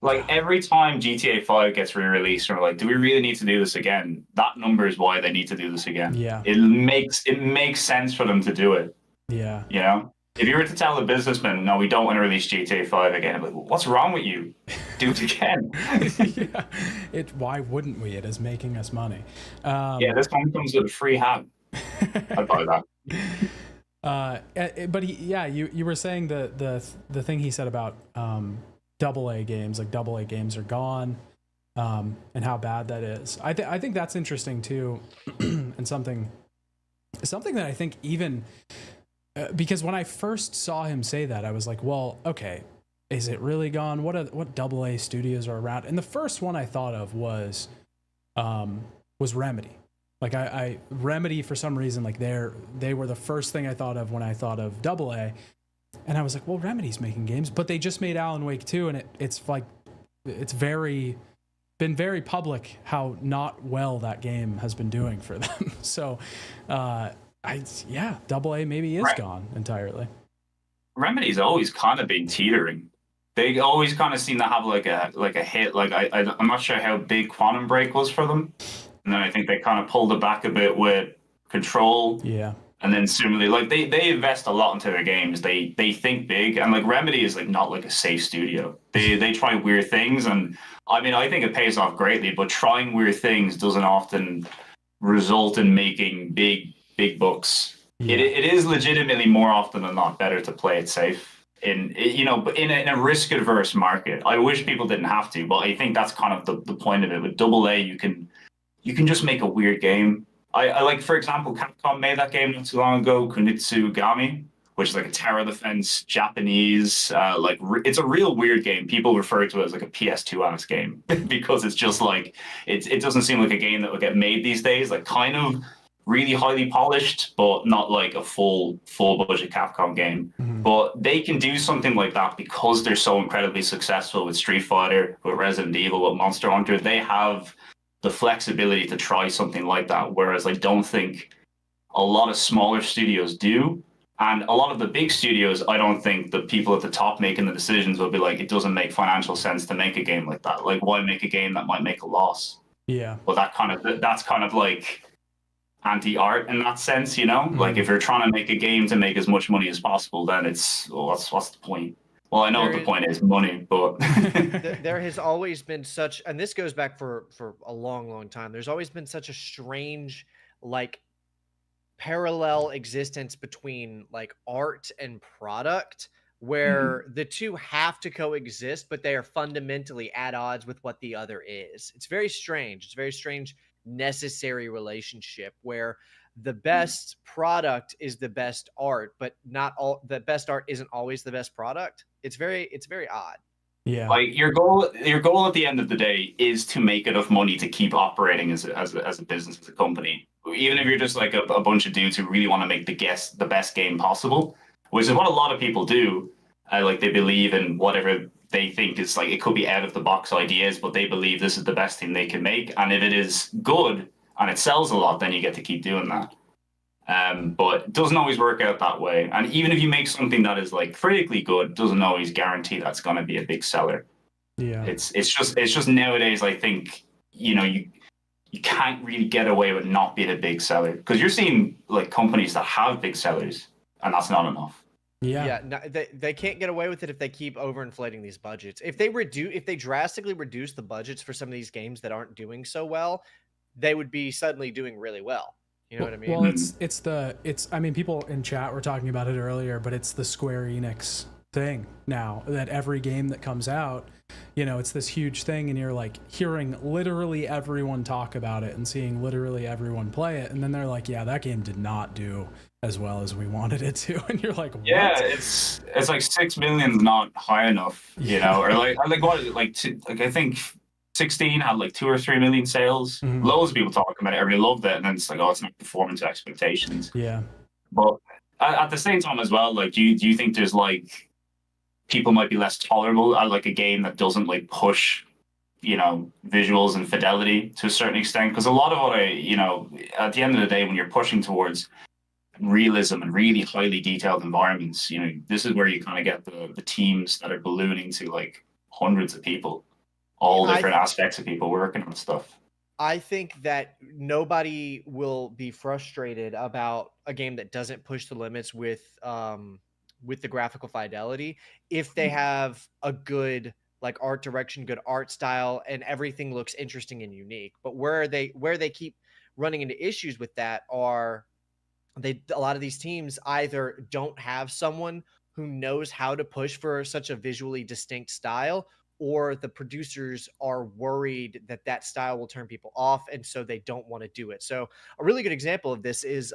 Like, every time GTA 5 gets re-released, we're like, do we really need to do this again? That number is why they need to do this again. Yeah. It makes sense for them to do it. Yeah. You know? If you were to tell a businessman, no, we don't want to release GTA 5 again, I'm like, what's wrong with you? Do it again. Why wouldn't we? It is making us money. This one comes with a free hat. I'd buy that. But you were saying the thing he said about AA games, like AA games are gone, and how bad that is. I think that's interesting too, and something that I think even. Because when I first saw him say that, I was like, well, okay, is it really gone? What AA studios are around? And the first one I thought of was Remedy. Like I Remedy, for some reason, like they were the first thing I thought of when I thought of AA. And I was like, well, Remedy's making games, but they just made Alan Wake 2, and it's like, it's very been very public how not well that game has been doing for them. So, Double A maybe is gone entirely. Remedy's always kind of been teetering. They always kind of seem to have like a hit. Like I'm not sure how big Quantum Break was for them, and then I think they kind of pulled it back a bit with Control. Yeah. And then similarly, like they invest a lot into their games. They think big, and like Remedy is like not like a safe studio. They try weird things, and I mean I think it pays off greatly. But trying weird things doesn't often result in making big bucks. Yeah. It is legitimately more often than not better to play it safe but in a risk adverse market. I wish people didn't have to, but I think that's kind of the point of it. With Double A, you can just make a weird game. I like, for example, Capcom made that game not too long ago, Kunitsu Gami, which is like a tower defense Japanese. It's a real weird game. People refer to it as like a PS2 ass game because it's just like it doesn't seem like a game that would get made these days. Like kind of really highly polished, but not like a full budget Capcom game. Mm-hmm. But they can do something like that because they're so incredibly successful with Street Fighter, with Resident Evil, with Monster Hunter. They have the flexibility to try something like that, whereas I don't think a lot of smaller studios do. And a lot of the big studios, I don't think the people at the top making the decisions will be like, it doesn't make financial sense to make a game like that. Like, why make a game that might make a loss? Yeah. Well, that's kind of like anti-art in that sense, you know? Mm-hmm. Like, if you're trying to make a game to make as much money as possible, then what's the point? Well, I know what the point is, money, but there has always been such, and this goes back for a long time. There's always been such a strange, like, parallel existence between like art and product, where the two have to coexist, but they are fundamentally at odds with what the other is. It's very strange. It's a very strange, necessary relationship where the best product is the best art, but not all the best art isn't always the best product. It's very odd. Yeah. Like your goal at the end of the day is to make enough money to keep operating as a business, as a company. Even if you're just like a bunch of dudes who really want to make the best game possible, which is what a lot of people do. Like they believe in whatever they think is like, it could be out of the box ideas, but they believe this is the best thing they can make. And if it is good and it sells a lot, then you get to keep doing that. But it doesn't always work out that way. And even if you make something that is like critically good, it doesn't always guarantee that's going to be a big seller. Yeah. It's just nowadays, I think, you can't really get away with not being a big seller, because you're seeing like companies that have big sellers and that's not enough. Yeah. No, they can't get away with it if they keep overinflating these budgets. If they drastically reduce the budgets for some of these games that aren't doing so well, they would be suddenly doing really well. You know what I mean? Well, I mean, people in chat were talking about it earlier, but it's the Square Enix thing now, that every game that comes out, it's this huge thing, and you're like hearing literally everyone talk about it and seeing literally everyone play it, and then they're like, yeah, that game did not do as well as we wanted it to, and you're like, what? Yeah, it's like 6 million's not high enough, or like what is it, like I think 16 had like 2 or 3 million sales. Mm-hmm. Loads of people talking about it, everybody loved it, and then it's like, oh, it's not performing to expectations. Yeah. But at the same time as well, like, do you think there's like people might be less tolerable at like a game that doesn't like push, visuals and fidelity to a certain extent? Because a lot of what at the end of the day, when you're pushing towards realism and really highly detailed environments, this is where you kind of get the teams that are ballooning to like hundreds of people, all different aspects of people working on stuff. I think that nobody will be frustrated about a game that doesn't push the limits with the graphical fidelity if they have a good like art direction, good art style, and everything looks interesting and unique. But where they keep running into issues with that are a lot of these teams either don't have someone who knows how to push for such a visually distinct style, or the producers are worried that style will turn people off, and so they don't want to do it. So a really good example of this is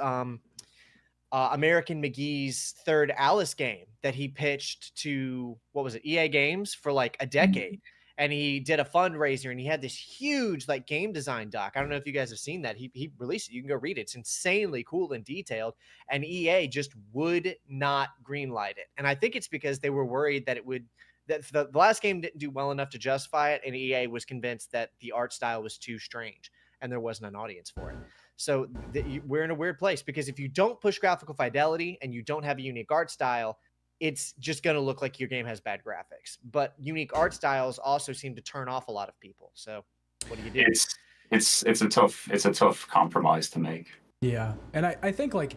American McGee's third Alice game that he pitched to, what was it, EA Games for like a decade. Mm-hmm. And he did a fundraiser, and he had this huge like game design doc. I don't know if you guys have seen that. He released it. You can go read it. It's insanely cool and detailed. And EA just would not greenlight it. And I think it's because they were worried that the last game didn't do well enough to justify it, and EA was convinced that the art style was too strange and there wasn't an audience for it. So we're in a weird place, because if you don't push graphical fidelity and you don't have a unique art style, it's just going to look like your game has bad graphics. But unique art styles also seem to turn off a lot of people. So what do you do? It's a tough compromise to make. Yeah, and I think like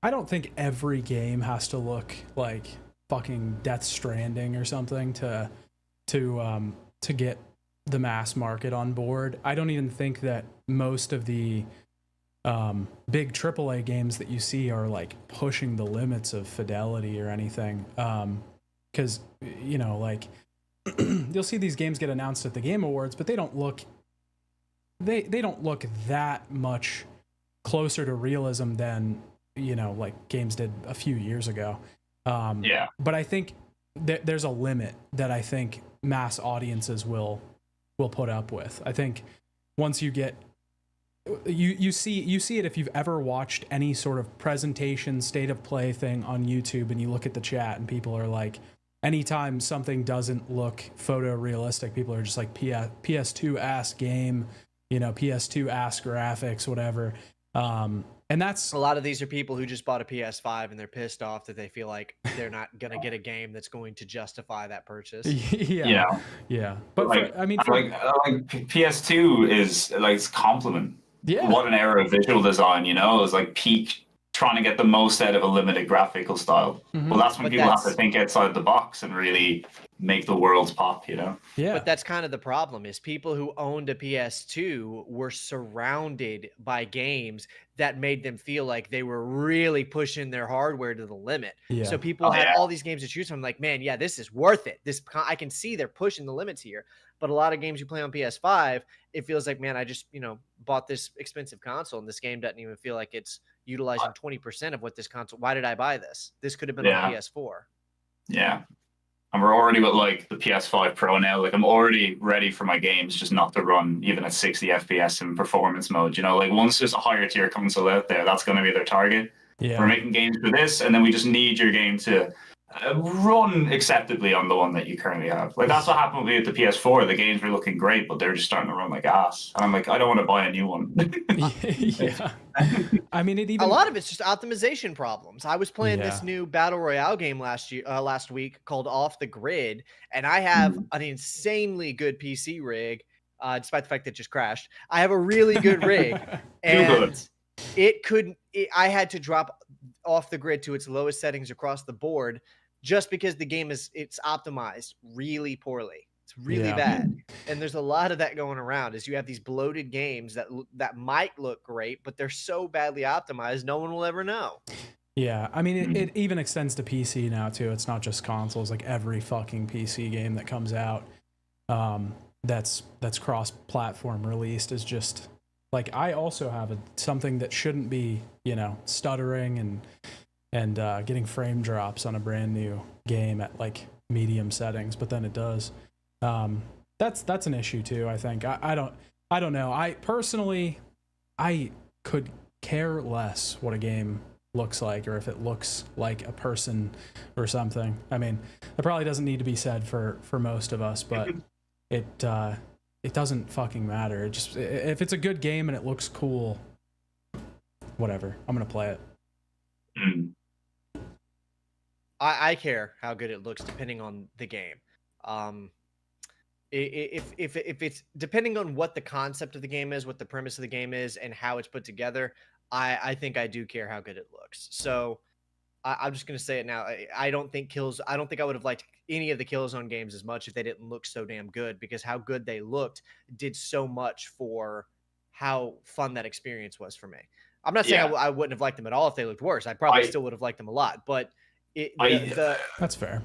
I don't think every game has to look like fucking Death Stranding or something to get the mass market on board. I don't even think that most of the big AAA games that you see are like pushing the limits of fidelity or anything. Because like you'll see these games get announced at the Game Awards, but they don't look that much closer to realism than like games did a few years ago. But I think there's a limit that I think mass audiences will put up with. I think once you get you see it if you've ever watched any sort of presentation state of play thing on YouTube, and you look at the chat and people are like, anytime something doesn't look photorealistic, people are just like PS2 ass game, PS2 ass graphics, whatever. And that's a lot of these are people who just bought a PS5 and they're pissed off that they feel like they're not going to get a game that's going to justify that purchase. Yeah. But like, PS2 is like it's a compliment. Yeah. What an era of visual design, it was like peak trying to get the most out of a limited graphical style. Mm-hmm. Well, that's when people have to think outside the box and really make the worlds pop, Yeah. But that's kind of the problem, is people who owned a PS2 were surrounded by games that made them feel like they were really pushing their hardware to the limit. Yeah. So people had all these games to choose from, like, man, yeah, this is worth it. I can see they're pushing the limits here. But a lot of games you play on PS5, it feels like, man, I just, bought this expensive console and this game doesn't even feel like it's utilizing 20% of what this console. Why did I buy this? This could have been on PS4. Yeah. And we're already with like the PS5 Pro now. Like I'm already ready for my games just not to run even at 60 FPS in performance mode. Like once there's a higher tier console out there, that's going to be their target. Yeah. We're making games for this, and then we just need your game to run acceptably on the one that you currently have. Like that's what happened with me with the PS4. The games were looking great, but they're just starting to run like ass. And I'm like, I don't want to buy a new one. Yeah. I mean, a lot of it's just optimization problems. I was playing this new battle royale game last week called Off the Grid, and I have an insanely good PC rig, despite the fact that it just crashed. I have a really good rig, and I had to drop Off the Grid to its lowest settings across the board just because the game it's optimized really poorly. It's really bad. And there's a lot of that going around, is you have these bloated games that might look great, but they're so badly optimized, no one will ever know. Yeah, I mean, it even extends to PC now, too. It's not just consoles. Like, every fucking PC game that comes out that's cross-platform released is just... Like, I also have something that shouldn't be, stuttering and getting frame drops on a brand new game at, like, medium settings, but then it does. That's an issue, too, I think. I don't know. I personally could care less what a game looks like, or if it looks like a person or something. I mean, that probably doesn't need to be said for most of us, but it doesn't fucking matter. If it's a good game and it looks cool, whatever, I'm gonna play it. I care how good it looks depending on the game. If it's depending on what the concept of the game is, what the premise of the game is, and how it's put together, I think I do care how good it looks. So I'm just gonna say it now. I don't think I would have liked any of the Killzone games as much if they didn't look so damn good, because how good they looked did so much for how fun that experience was for me. I'm not saying I wouldn't have liked them at all if they looked worse. I probably still would have liked them a lot, but that's fair.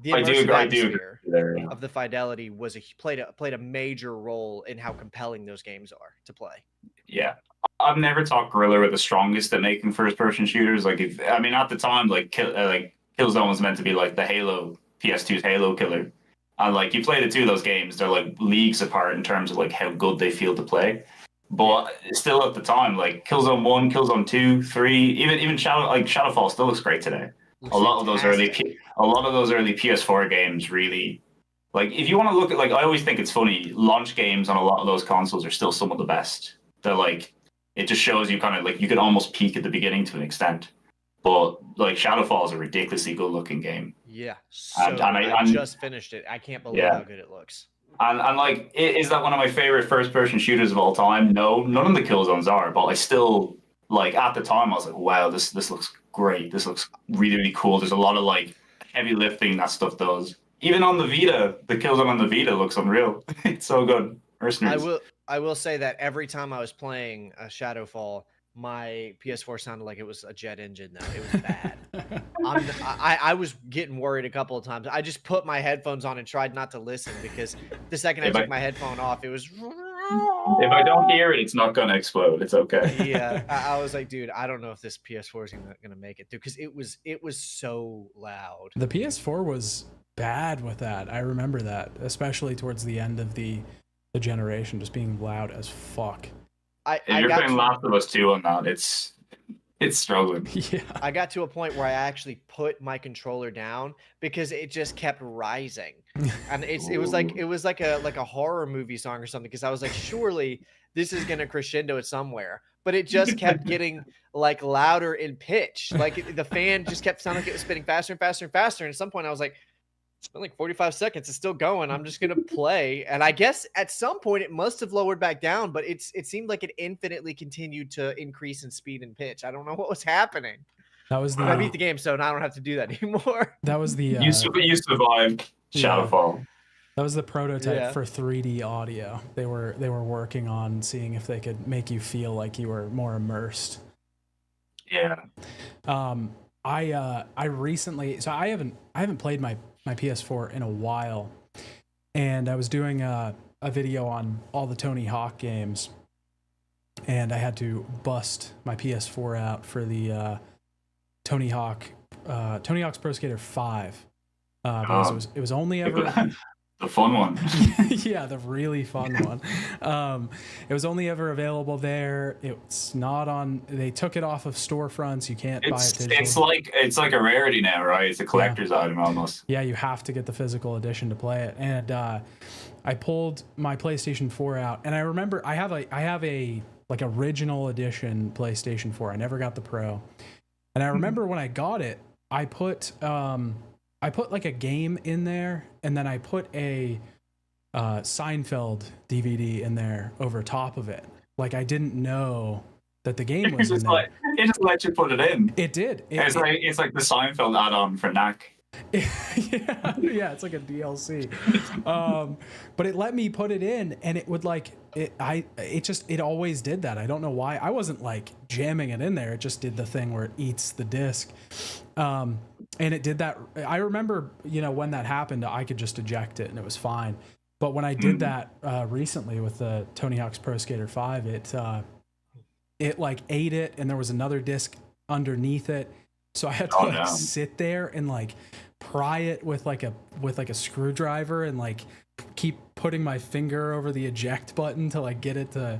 The immersive atmosphere of the fidelity played a major role in how compelling those games are to play. Yeah. I've never thought Guerrilla were the strongest at making first-person shooters. Like, at the time, Killzone was meant to be like the PS2's Halo killer, and like you play the two of those games, they're like leagues apart in terms of like how good they feel to play. But still, at the time, like Killzone 1, Killzone 2, 3, even Shadowfall still looks great today. a lot of those early PS4 games really, like, if you want to look at, like, I always think it's funny, launch games on a lot of those consoles are still some of the best. They're like, it just shows you kind of like you could almost peak at the beginning to an extent. But like Shadowfall is a ridiculously good looking game. Yeah. And I just finished it. I can't believe how good it looks. And like, is that one of my favorite first person shooters of all time? No, none of the Killzones are, but I still, like, at the time I was like, wow, this looks great. This looks really, really cool. There's a lot of like heavy lifting that stuff does. Even on the Vita, the Killzone on the Vita looks unreal. It's so good. Mercenaries. I will say that every time I was playing Shadowfall, my PS4 sounded like it was a jet engine, though. It was bad. I was getting worried a couple of times. I just put my headphones on and tried not to listen, because the second I took my headphone off, it was... If I don't hear it, it's not going to explode. It's okay. Yeah, I was like, dude, I don't know if this PS4 is going to make it through, because it was so loud. The PS4 was bad with that. I remember that, especially towards the end of the generation, just being loud as fuck. If you're playing Last of Us 2 on that, it's struggling. Yeah. I got to a point where I actually put my controller down because it just kept rising. And it was like a horror movie song or something, because I was like, surely this is gonna crescendo it somewhere. But it just kept getting like louder in pitch. Like the fan just kept sounding like it was spinning faster and faster and faster. And at some point I was like, it's been like 45 seconds. It's still going. I'm just going to play. And I guess at some point it must have lowered back down, but it seemed like it infinitely continued to increase in speed and pitch. I don't know what was happening. That was I beat the game, so now I don't have to do that anymore. That was the... You survived Shadowfall. Yeah. That was the prototype for 3D audio. They were working on seeing if they could make you feel like you were more immersed. Yeah. I recently... So I haven't played my PS4 in a while, and I was doing a video on all the Tony Hawk games, and I had to bust my PS4 out for the Tony Hawk's Pro Skater 5, because it was only ever the fun one. Yeah, the really fun one. It was only ever available there. It's not on. They took it off of storefronts. You can't buy it digitally. It's like a rarity now, right? It's a collector's item almost. Yeah, you have to get the physical edition to play it. And I pulled my PlayStation 4 out, and I remember I have a like original edition PlayStation 4. I never got the Pro, and I remember when I got it, I put like a game in there, and then I put a Seinfeld DVD in there over top of it. Like, I didn't know that the game was in there. It just let you put it in. It did. It's like the Seinfeld add-on for NAC. Yeah, it's like a DLC. But it let me put it in, and it would like it always did that. I don't know why. I wasn't like jamming it in there. It just did the thing where it eats the disc. And it did that. I remember, when that happened, I could just eject it and it was fine. But when I did that recently with the Tony Hawk's Pro Skater 5, it like ate it, and there was another disc underneath it. So I had to sit there and like pry it with like a screwdriver and like keep putting my finger over the eject button to like get it to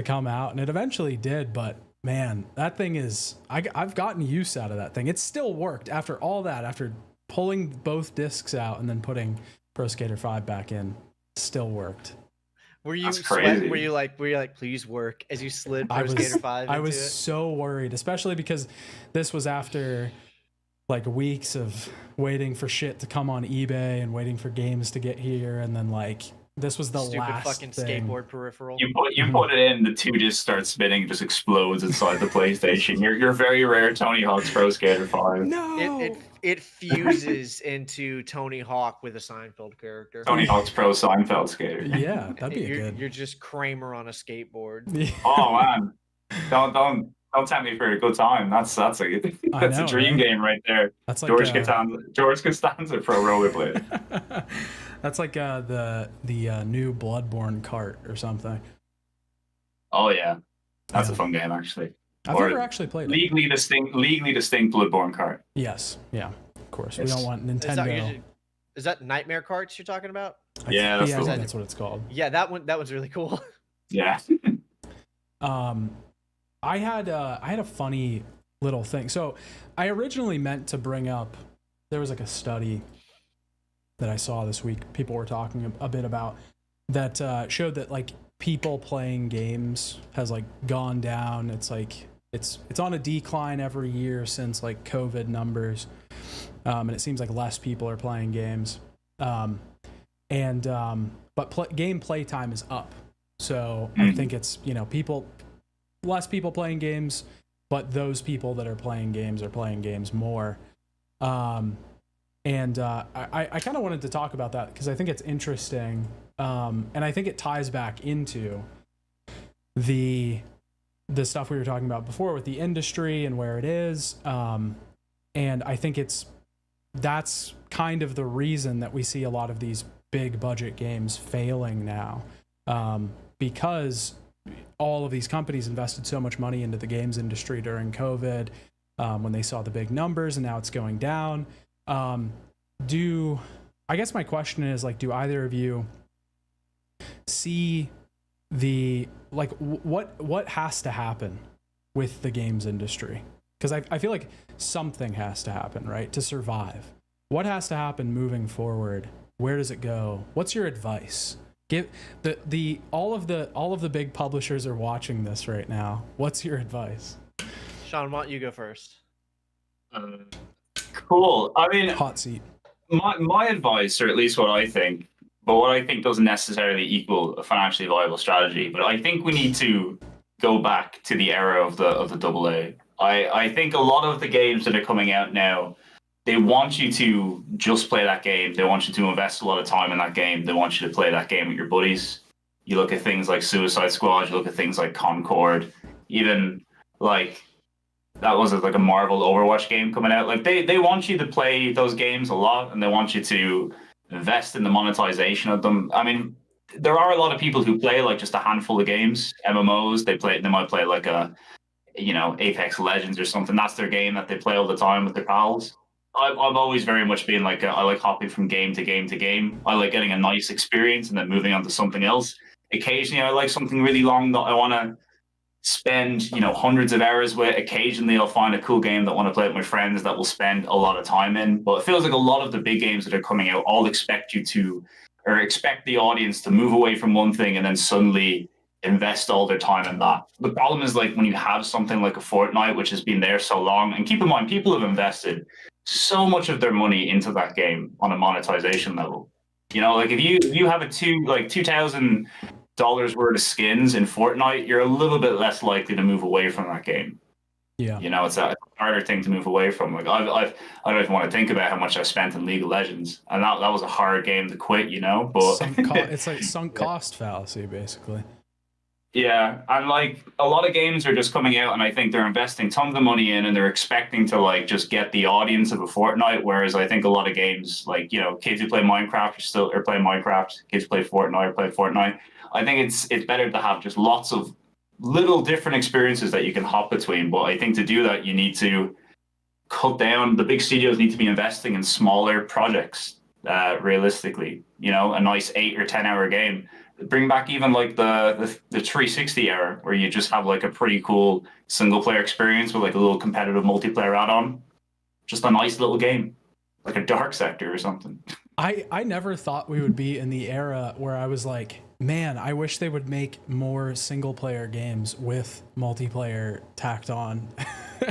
come out. And it eventually did, but man, that thing is, I've gotten use out of that thing. It still worked after all that, after pulling both discs out and then putting Pro Skater 5 back in, still worked. Were you like, please work as you slid Pro Skater 5 into I was so worried, especially because this was after like weeks of waiting for shit to come on eBay and waiting for games to get here, and then like this was the stupid last fucking thing. skateboard peripheral. You put it in, the two discs start spinning, just explodes inside the PlayStation. Your very rare Tony Hawk's Pro Skater 5. No, it fuses into Tony Hawk with a Seinfeld character. Tony Hawk's Pro Seinfeld Skater. Yeah, that'd be good. You're just Kramer on a skateboard. Oh man, don't tempt me for a good time. That's a dream game right there. That's like George Costanza Pro Rollerblade. That's like the new Bloodborne kart or something. Oh yeah, that's a fun game actually. I've never actually played it. Legally distinct Bloodborne kart. Yes, yeah, of course. We don't want Nintendo. Is that Nightmare Carts you're talking about? Yeah, I think that's what it's called. Yeah, that one's really cool. Yeah. I had a funny little thing. So I originally meant to bring up, there was like a study that I saw this week, people were talking a bit about, that showed that like people playing games has like gone down. It's like it's on a decline every year since like COVID numbers, and it seems like less people are playing games, but game play time is up. So I think it's, you know, less people playing games, but those people that are playing games more. I kind of wanted to talk about that because I think it's interesting, and I think it ties back into the stuff we were talking about before with the industry and where it is, and I think that's kind of the reason that we see a lot of these big budget games failing now, because all of these companies invested so much money into the games industry during COVID, when they saw the big numbers, and now it's going down. I guess my question is, like, do either of you see what has to happen with the games industry? Because I feel like something has to happen, right, to survive. What has to happen moving forward? Where does it go? What's your advice? Give all of the big publishers are watching this right now. What's your advice? Sean, why don't you go first? Cool. I mean, Hot seat. My advice, or at least what I think, but what I think doesn't necessarily equal a financially viable strategy. But I think we need to go back to the era of the AA. I think a lot of the games that are coming out now, they want you to just play that game. They want you to invest a lot of time in that game. They want you to play that game with your buddies. You look at things like Suicide Squad. You look at things like Concord. Even like that was like a Marvel Overwatch game coming out. Like they want you to play those games a lot, and they want you to invest in the monetization of them. I mean, there are a lot of people who play like just a handful of games, MMOs. They might play like a, you know, Apex Legends or something. That's their game that they play all the time with their pals. I've always very much been like, I like hopping from game to game to game. I like getting a nice experience and then moving on to something else. Occasionally, I like something really long that I want to spend, you know, hundreds of hours with. Occasionally, I'll find a cool game that I want to play with my friends that will spend a lot of time in. But it feels like a lot of the big games that are coming out all expect the audience to move away from one thing and then suddenly invest all their time in that. The problem is, like, when you have something like a Fortnite, which has been there so long, and keep in mind, people have invested so much of their money into that game on a monetization level. You know, like if you have $2,000 worth of skins in Fortnite, you're a little bit less likely to move away from that game. Yeah, you know, it's a harder thing to move away from. Like I don't even want to think about how much I spent in League of Legends, and that was a hard game to quit. You know, but it's like sunk cost fallacy, basically. Yeah, and like a lot of games are just coming out, and I think they're investing tons of money in, and they're expecting to like just get the audience of a Fortnite. Whereas I think a lot of games, like, you know, kids who play Minecraft are playing Minecraft. Kids who play Fortnite are playing Fortnite. I think it's better to have just lots of little different experiences that you can hop between. But I think to do that, you need to cut down. The big studios need to be investing in smaller projects. Realistically, you know, a nice 8 or 10 hour game. Bring back even like the 360 era, where you just have like a pretty cool single player experience with like a little competitive multiplayer add-on. Just a nice little game, like a Dark Sector or something. I never thought we would be in the era where I was like, man, I wish they would make more single player games with multiplayer tacked on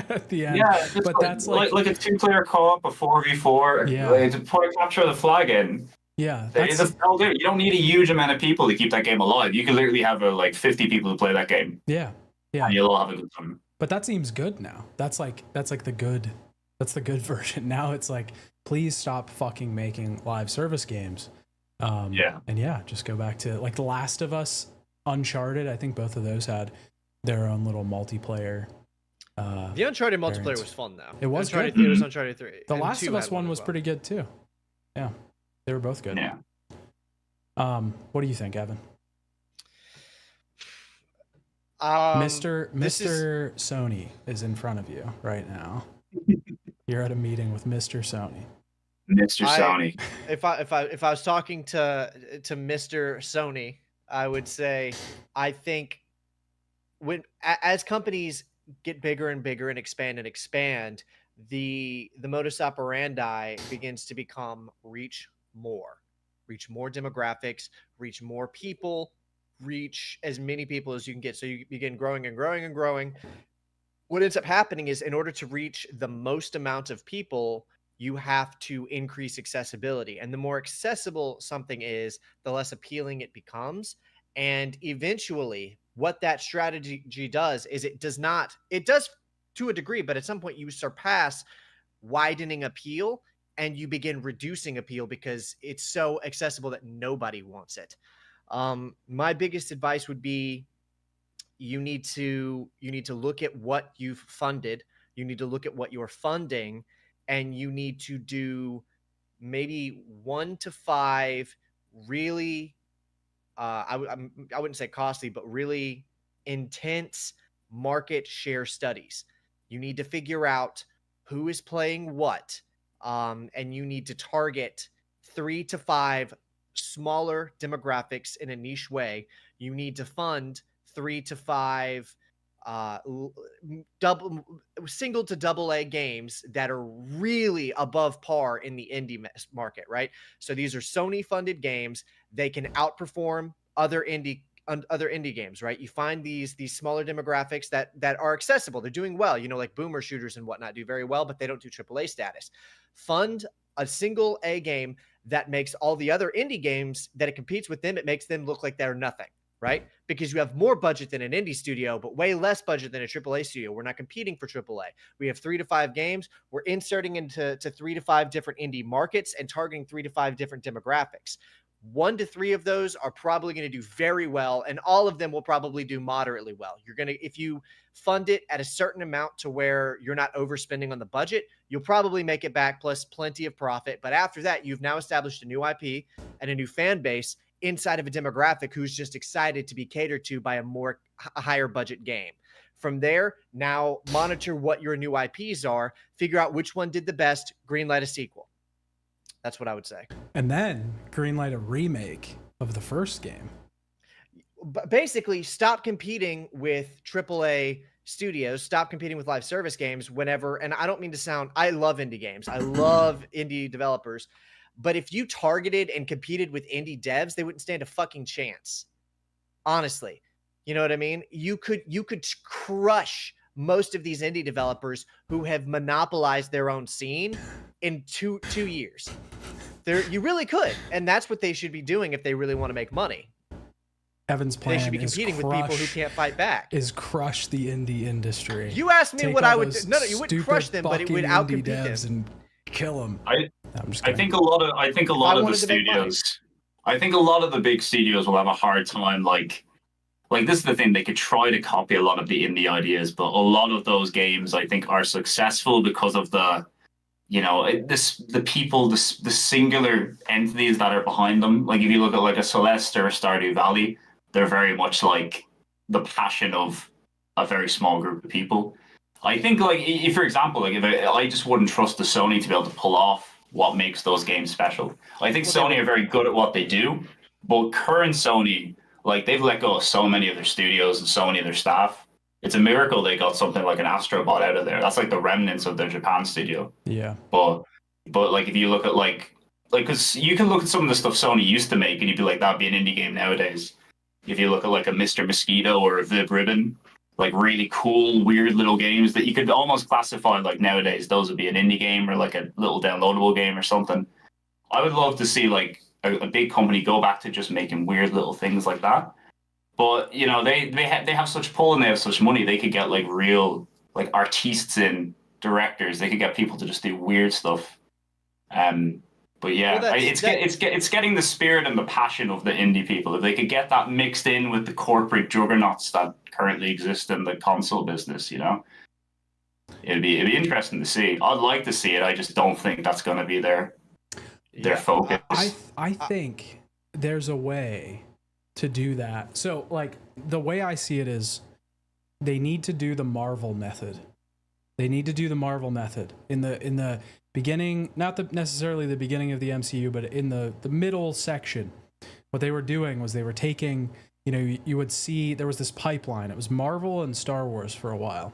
at the end. Yeah, but that's like a 2-player co-op, a 4v4, yeah, like, to put Capture the Flag in. Yeah, you don't need a huge amount of people to keep that game alive. You can literally have like 50 people who play that game. Yeah, and you'll all have a good time. But that seems good now. That's the good version. Now it's like, please stop fucking making live service games. And just go back to like The Last of Us, Uncharted. I think both of those had their own little multiplayer. The Uncharted multiplayer was fun though. It was Uncharted, good. It was Uncharted 3. The Last of Us one was pretty good too. Yeah. They were both good. Yeah. What do you think, Evan? Mr. Sony is in front of you right now. You're at a meeting with Mr. Sony. Mr. Sony. If I was talking to Mr. Sony, I would say I think as companies get bigger and bigger and expand, the modus operandi begins to become reach more demographics, reach more people, reach as many people as you can get. So you begin growing and growing and growing. What ends up happening is, in order to reach the most amount of people, you have to increase accessibility. And the more accessible something is, the less appealing it becomes. And eventually, what that strategy does is it does to a degree, but at some point you surpass widening appeal and you begin reducing appeal because it's so accessible that nobody wants it. My biggest advice would be, you need to look at what you've funded, you need to look at what you're funding, and you need to do maybe 1 to 5 really I wouldn't say costly, but really intense market share studies. You need to figure out who is playing what, and you need to target 3 to 5 smaller demographics in a niche way. You need to fund 3 to 5 single to double A games that are really above par in the indie market, right? So these are Sony funded games. They can outperform other indie games, right? You find these smaller demographics that are accessible. They're doing well, like boomer shooters and whatnot do very well, but they don't do AAA status. Fund a single A game that makes all the other indie games that it competes with them, it makes them look like they're nothing, right? Because you have more budget than an indie studio, but way less budget than a AAA studio. We're not competing for AAA. We have 3 to 5 games. We're inserting into 3 to 5 different indie markets and targeting 3 to 5 different demographics. 1 to 3 of those are probably going to do very well, and all of them will probably do moderately well. If you fund it at a certain amount to where you're not overspending on the budget, you'll probably make it back plus plenty of profit. But after that, you've now established a new IP and a new fan base inside of a demographic who's just excited to be catered to by a higher budget game. From there, now monitor what your new IPs are, figure out which one did the best, greenlight a sequel. That's what I would say. And then greenlight a remake of the first game. But basically, stop competing with AAA studios, stop competing with live service games whenever, and I don't mean to sound, I love indie games. I love indie developers. But if you targeted and competed with indie devs, they wouldn't stand a fucking chance. Honestly. You know what I mean? You could crush most of these indie developers who have monopolized their own scene in two years. You really could. And that's what they should be doing if they really want to make money. Evan's plan they should be competing with people who can't fight back. Is crush the indie industry. You asked me what I would do. No, you wouldn't crush them, but it would outcompete them and kill them. I think a lot of the studios. I think a lot of the big studios will have a hard time. Like this is the thing. They could try to copy a lot of the indie ideas, but a lot of those games I think are successful because of the people, the singular entities that are behind them. Like if you look at like a Celeste or a Stardew Valley, they're very much like the passion of a very small group of people. I think, like, if, for example, like, I just wouldn't trust the Sony to be able to pull off what makes those games special. I think Sony are very good at what they do, but current Sony, like, they've let go of so many of their studios and so many of their staff. It's a miracle they got something like an Astrobot out of there. That's like the remnants of their Japan studio. Yeah. But like, if you look at like, because you can look at some of the stuff Sony used to make and you'd be like, that'd be an indie game nowadays. If you look at like a Mr. Mosquito or a Vib Ribbon, like really cool, weird little games that you could almost classify like nowadays, those would be an indie game or like a little downloadable game or something. I would love to see like a big company go back to just making weird little things like that. But, you know, they have such pull and they have such money, they could get like real like artists and directors. They could get people to just do weird stuff. But yeah, well, it's getting the spirit and the passion of the indie people. If they could get that mixed in with the corporate juggernauts that currently exist in the console business, you know, it'd be interesting to see. I'd like to see it. I just don't think that's going to be their focus. I think there's a way to do that. So, like, the way I see it is they need to do the Marvel method. They need to do the Marvel method in the beginning, not necessarily the beginning of the MCU, but in the middle section. What they were doing was they were taking you know, you would see there was this pipeline. It was Marvel and Star Wars for a while.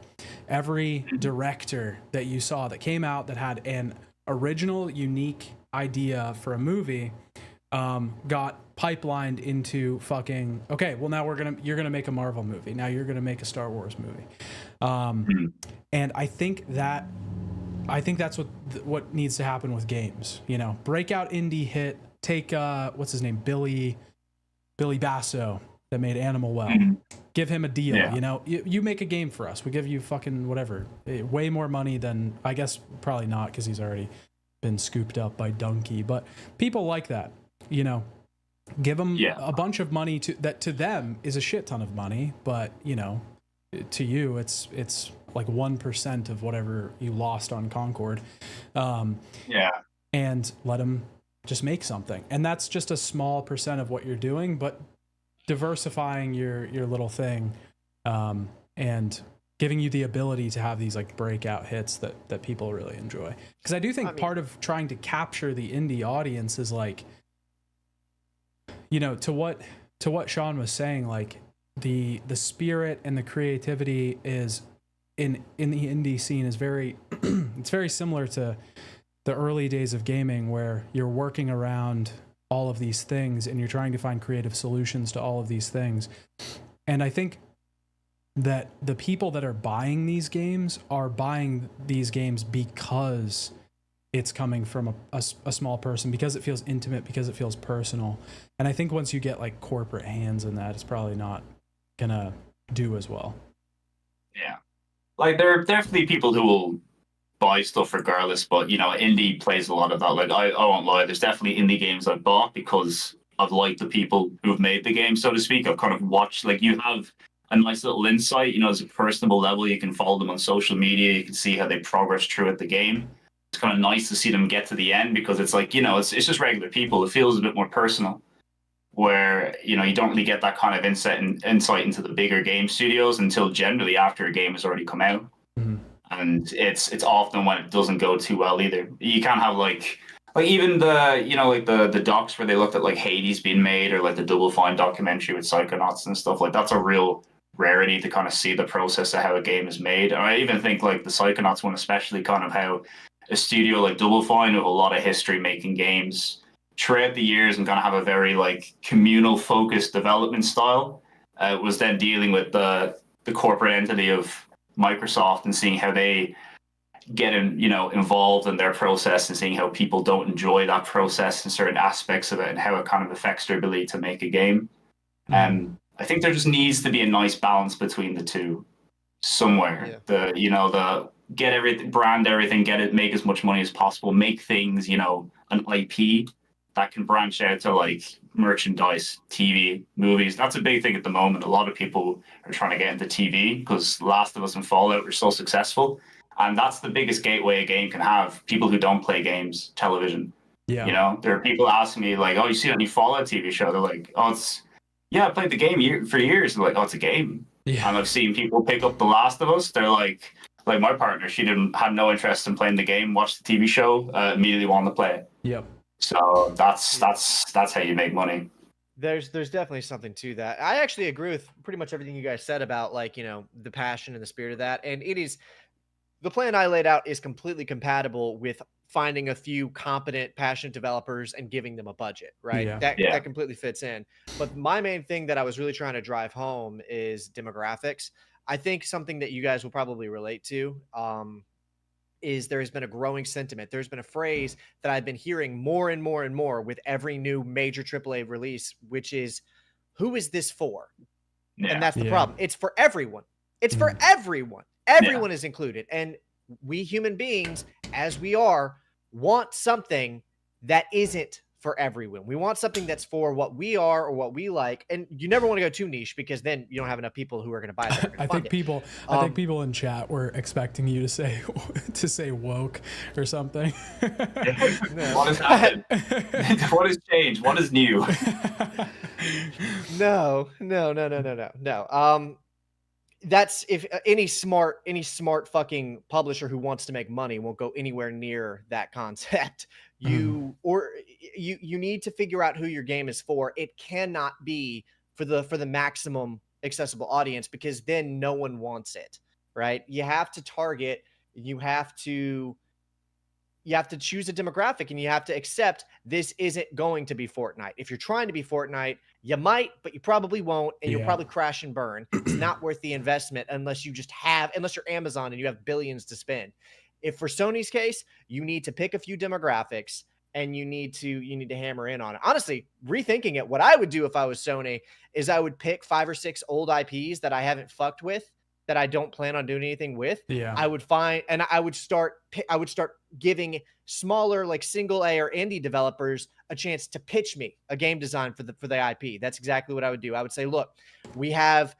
Every director that you saw that came out that had an original, unique idea for a movie got pipelined into fucking, okay, well now you're gonna make a Marvel movie. Now you're gonna make a Star Wars movie. And I think that's what needs to happen with games. You know, breakout indie hit. Take what's his name, Billy Basso, that made Animal Well. Give him a deal. Yeah. You know, you make a game for us. We give you fucking whatever, way more money than, I guess probably not, because he's already been scooped up by Donkey. But people like that. You know, give them a bunch of money that to them is a shit ton of money, but you know, to you it's like 1% of whatever you lost on Concord. And let them just make something, and that's just a small percent of what you're doing, but diversifying your little thing, and giving you the ability to have these like breakout hits that people really enjoy. Because I do think part of trying to capture the indie audience is like, you know, to what Sean was saying, like the spirit and the creativity is in the indie scene is very it's very similar to the early days of gaming, where you're working around all of these things and you're trying to find creative solutions to all of these things. And I think that the people that are buying these games are buying these games because it's coming from a small person, because it feels intimate, because it feels personal. And I think once you get like corporate hands in that, it's probably not gonna do as well. Yeah. Like, there are definitely people who will buy stuff regardless, but you know, indie plays a lot of that. Like, I won't lie, there's definitely indie games I've bought because I've liked the people who've made the game, so to speak. I've kind of watched, like, you have a nice little insight, you know, as a personable level. You can follow them on social media, you can see how they progress through at the game. It's kind of nice to see them get to the end, because it's like, you know, it's just regular people. It feels a bit more personal, where, you know, you don't really get that kind of insight into the bigger game studios until generally after a game has already come out. And it's often when it doesn't go too well either. You can't have like even the, you know, like the docs where they looked at like Hades being made, or like the Double Fine documentary with Psychonauts and stuff. Like, that's a real rarity to kind of see the process of how a game is made. And I even think like the Psychonauts one, especially, kind of how a studio like Double Fine, with a lot of history making games throughout the years and kind of have a very like communal focused development style, was then dealing with the corporate entity of Microsoft and seeing how they get involved in their process, and seeing how people don't enjoy that process and certain aspects of it, and how it kind of affects their ability to make a game. I think there just needs to be a nice balance between the two somewhere. Get everything, brand everything, make as much money as possible, make things, you know, an IP that can branch out to like merchandise, TV, movies. That's a big thing at the moment. A lot of people are trying to get into TV because Last of Us and Fallout were so successful. And that's the biggest gateway a game can have. People who don't play games, television. Yeah. You know, there are people asking me like, "Oh, you see any Fallout TV show?" They're like, "Oh, I played the game for years." They're like, "Oh, it's a game." Yeah. And I've seen people pick up The Last of Us. They're like my partner, she had no interest in playing the game, watched the TV show, immediately wanted to play it. Yep. So that's how you make money. There's definitely something to that. I actually agree with pretty much everything you guys said about, like, you know, the passion and the spirit of that. And it is, the plan I laid out is completely compatible with finding a few competent, passionate developers and giving them a budget, right? Yeah. That completely fits in. But my main thing that I was really trying to drive home is demographics. I think something that you guys will probably relate to is there has been a growing sentiment. There's been a phrase that I've been hearing more and more and more with every new major AAA release, which is, who is this for? Yeah. And that's the problem. It's for everyone. It's for everyone. Everyone is included. And we human beings, as we are, want something that isn't for everyone. We want something that's for what we are or what we like. And you never want to go too niche, because then you don't have enough people who are going to buy it. I think people in chat were expecting you to say woke or something. What has happened? What has changed? What is new? No. That's, if any smart fucking publisher who wants to make money won't go anywhere near that concept. You need to figure out who your game is for. It cannot be for the maximum accessible audience, because then no one wants it, right? You have to target, you have to choose a demographic, and you have to accept this isn't going to be Fortnite. If you're trying to be Fortnite, you might, but you probably won't, and you'll probably crash and burn. It's not worth the investment unless you're Amazon and you have billions to spend. If for Sony's case, you need to pick a few demographics and you need to hammer in on it. Honestly, rethinking it, what I would do if I was Sony is I would pick 5 or 6 old IPs that I haven't fucked with, that I don't plan on doing anything with. I would find, and I would start giving smaller, like single A or indie developers a chance to pitch me a game design for the IP. That's exactly what I would do. I would say, look, we have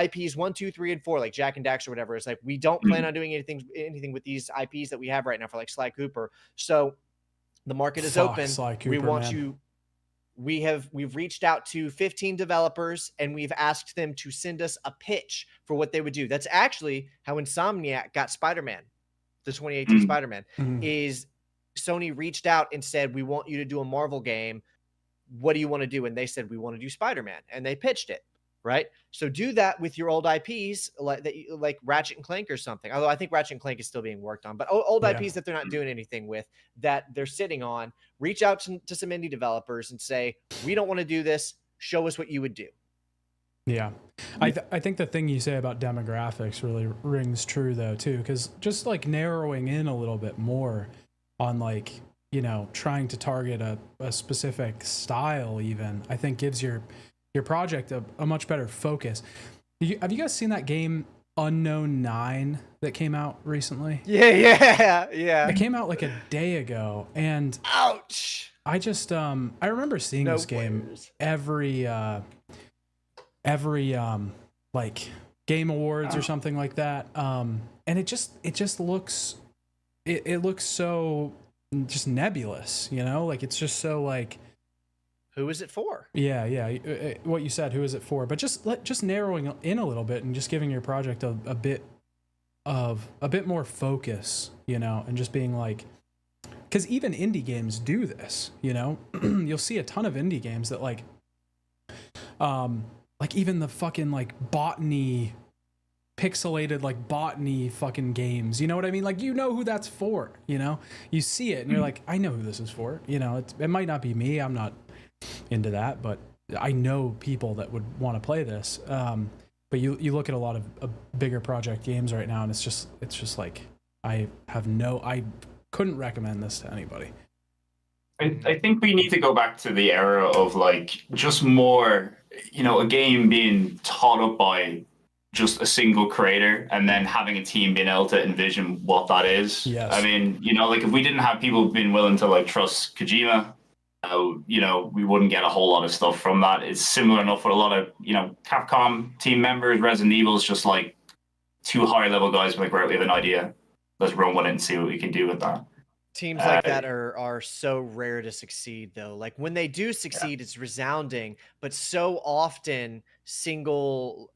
IPs 1, 2, 3, and 4, like Jack and Dax or whatever. It's like, we don't plan on doing anything with these IPs that we have right now, for like Sly Cooper. So the market is open. Sly Cooper, we want man. you. We've reached out to 15 developers, and we've asked them to send us a pitch for what they would do. That's actually how Insomniac got Spider-Man, the 2018 Spider-Man. Is Sony reached out and said, we want you to do a Marvel game. What do you want to do? And they said, we want to do Spider-Man, and they pitched it. Right. So do that with your old IPs, like Ratchet and Clank or something. Although I think Ratchet and Clank is still being worked on, but old IPs that they're not doing anything with, that they're sitting on, reach out to some indie developers and say, we don't want to do this. Show us what you would do. Yeah. I think the thing you say about demographics really rings true though, too, because just like narrowing in a little bit more on like, you know, trying to target a specific style even, I think gives your project a much better focus. Have you guys seen that game Unknown 9 that came out recently? Yeah. It came out like a day ago, and ouch. I just I remember seeing this game every like Game Awards or something like that. And it just looks it looks so just nebulous, you know? Like it's just so like, who is it for? Yeah. What you said, who is it for? But just narrowing in a little bit and just giving your project a bit more focus, you know, and just being like, because even indie games do this, you know. You'll see a ton of indie games that like even the fucking like botany, pixelated like botany fucking games, you know what I mean? Like, you know who that's for, you know. You see it and you're like, I know who this is for, you know. It might not be me, I'm not into that, but I know people that would want to play this. But you look at a lot of bigger project games right now, and it's just like I couldn't recommend this to anybody. I think we need to go back to the era of like just more, you know, a game being taught up by just a single creator, and then having a team being able to envision what that is. Yes. I mean, you know, like if we didn't have people being willing to like trust Kojima, you know, we wouldn't get a whole lot of stuff from that. It's similar enough with a lot of, you know, Capcom team members. Resident Evil's just like 2 high level guys like, right, we have an idea, let's run with it and see what we can do with that. Teams like that are so rare to succeed, though. Like when they do succeed, it's resounding, but so often single.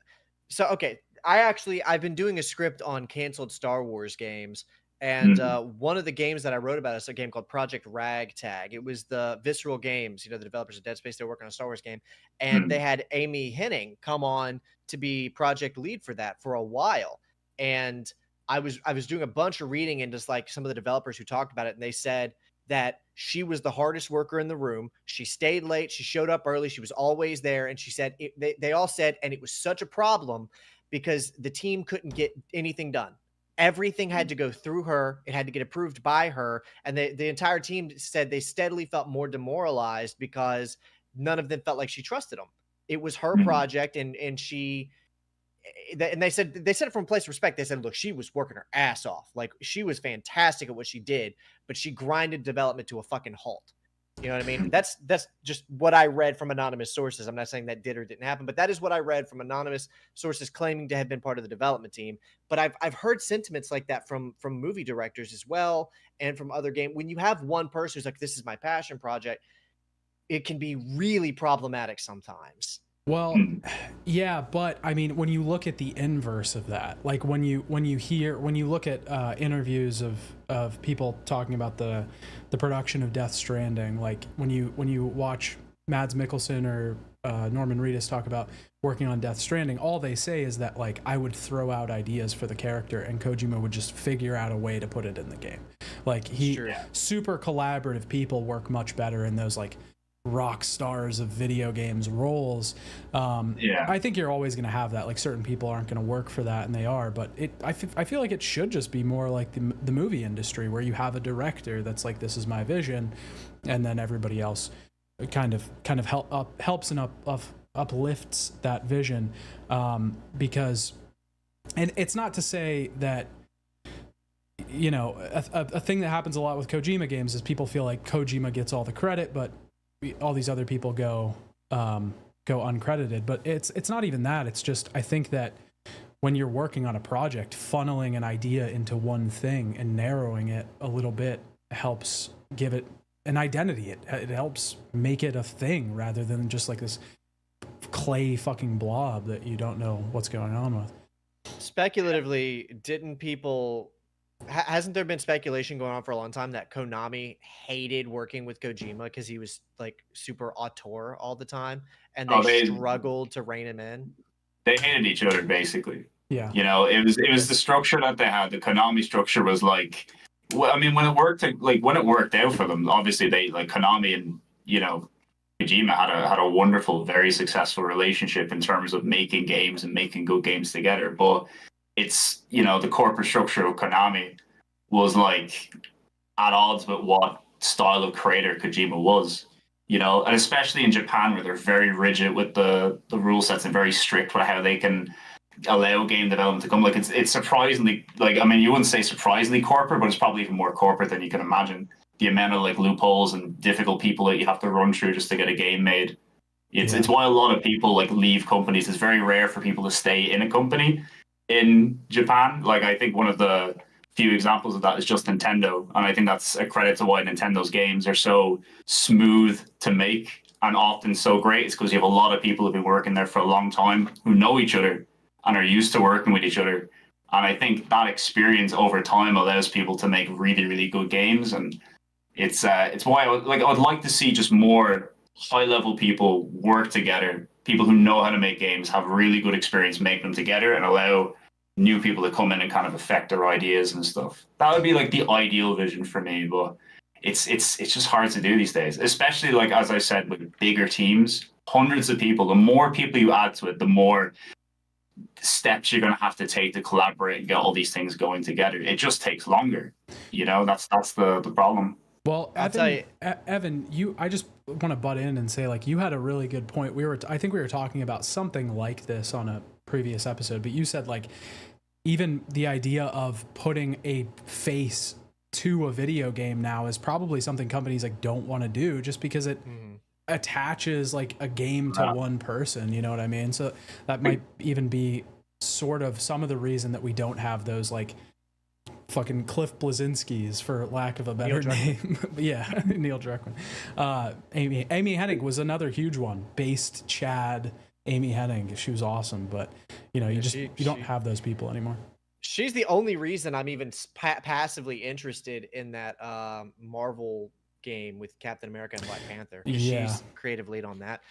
So okay, I've been doing a script on canceled Star Wars games. And one of the games that I wrote about is a game called Project Ragtag. It was the Visceral Games, you know, the developers of Dead Space. They were working on a Star Wars game, and they had Amy Hennig come on to be project lead for that for a while. And I was doing a bunch of reading and just like some of the developers who talked about it, and they said that she was the hardest worker in the room. She stayed late. She showed up early. She was always there. And she said they all said, and it was such a problem because the team couldn't get anything done. Everything had to go through her. It had to get approved by her. And the entire team said they steadily felt more demoralized because none of them felt like she trusted them. It was her project. And they said it from a place of respect. They said, look, she was working her ass off. Like, she was fantastic at what she did, but she grinded development to a fucking halt. You know what I mean? That's just what I read from anonymous sources. I'm not saying that did or didn't happen, but that is what I read from anonymous sources claiming to have been part of the development team. But I've heard sentiments like that from movie directors as well, and from other game. When you have one person who's like, this is my passion project, it can be really problematic sometimes. Well, yeah, but I mean, when you look at the inverse of that, like when you look at interviews of people talking about the production of Death Stranding, like when you watch Mads Mikkelsen or Norman Reedus talk about working on Death Stranding, all they say is that like I would throw out ideas for the character and Kojima would just figure out a way to put it in the game. Like super collaborative people work much better in those like rock stars of video games roles. I think you're always going to have that. Like certain people aren't going to work for that, and they are. But I feel like it should just be more like the movie industry, where you have a director that's like, this is my vision, and then everybody else kind of helps and uplifts that vision. Because, and it's not to say that, you know, a thing that happens a lot with Kojima games is people feel like Kojima gets all the credit, but all these other people go uncredited. But it's not even that. It's just, I think that when you're working on a project, funneling an idea into one thing and narrowing it a little bit helps give it an identity. It helps make it a thing rather than just like this clay fucking blob that you don't know what's going on with. Speculatively, didn't people... hasn't there been speculation going on for a long time that Konami hated working with Kojima because he was like super auteur all the time, and they struggled to rein him in? They hated each other basically. Yeah, you know, it was the structure that they had. The Konami structure was like, well, I mean, when it worked out for them, obviously they like Konami and, you know, Kojima had a wonderful, very successful relationship in terms of making games and making good games together. But it's, you know, the corporate structure of Konami was like at odds with what style of creator Kojima was, you know, and especially in Japan, where they're very rigid with the rule sets and very strict with how they can allow game development to come. Like it's surprisingly, like, I mean, you wouldn't say surprisingly corporate, but it's probably even more corporate than you can imagine. The amount of like loopholes and difficult people that you have to run through just to get a game made. It's why a lot of people like leave companies. It's very rare for people to stay in a company in Japan. Like I think one of the few examples of that is just Nintendo, and I think that's a credit to why Nintendo's games are so smooth to make and often so great. It's because you have a lot of people who've been working there for a long time who know each other and are used to working with each other. And I think that experience over time allows people to make really, really good games. And it's why I'd like to see just more high level people work together. People who know how to make games, have really good experience making them together, and allow new people to come in and kind of affect their ideas and stuff. That would be like the ideal vision for me, but it's just hard to do these days, especially like, as I said, with bigger teams, hundreds of people. The more people you add to it, the more steps you're going to have to take to collaborate and get all these things going together. It just takes longer. You know, that's the problem. Well, Evan, I just want to butt in and say, like, you had a really good point. I think we were talking about something like this on a previous episode, but you said like even the idea of putting a face to a video game now is probably something companies like don't want to do, just because it attaches like a game to one person, you know what I mean? So that might even be sort of some of the reason that we don't have those like fucking Cliff Blazinskis, for lack of a better name. Yeah, Neil Druckmann. Amy Hennig was another huge one. Based Chad Amy Hennig, she was awesome, but you know, you don't have those people anymore. She's the only reason I'm even passively interested in that Marvel game with Captain America and Black Panther. Yeah. She's creative lead on that,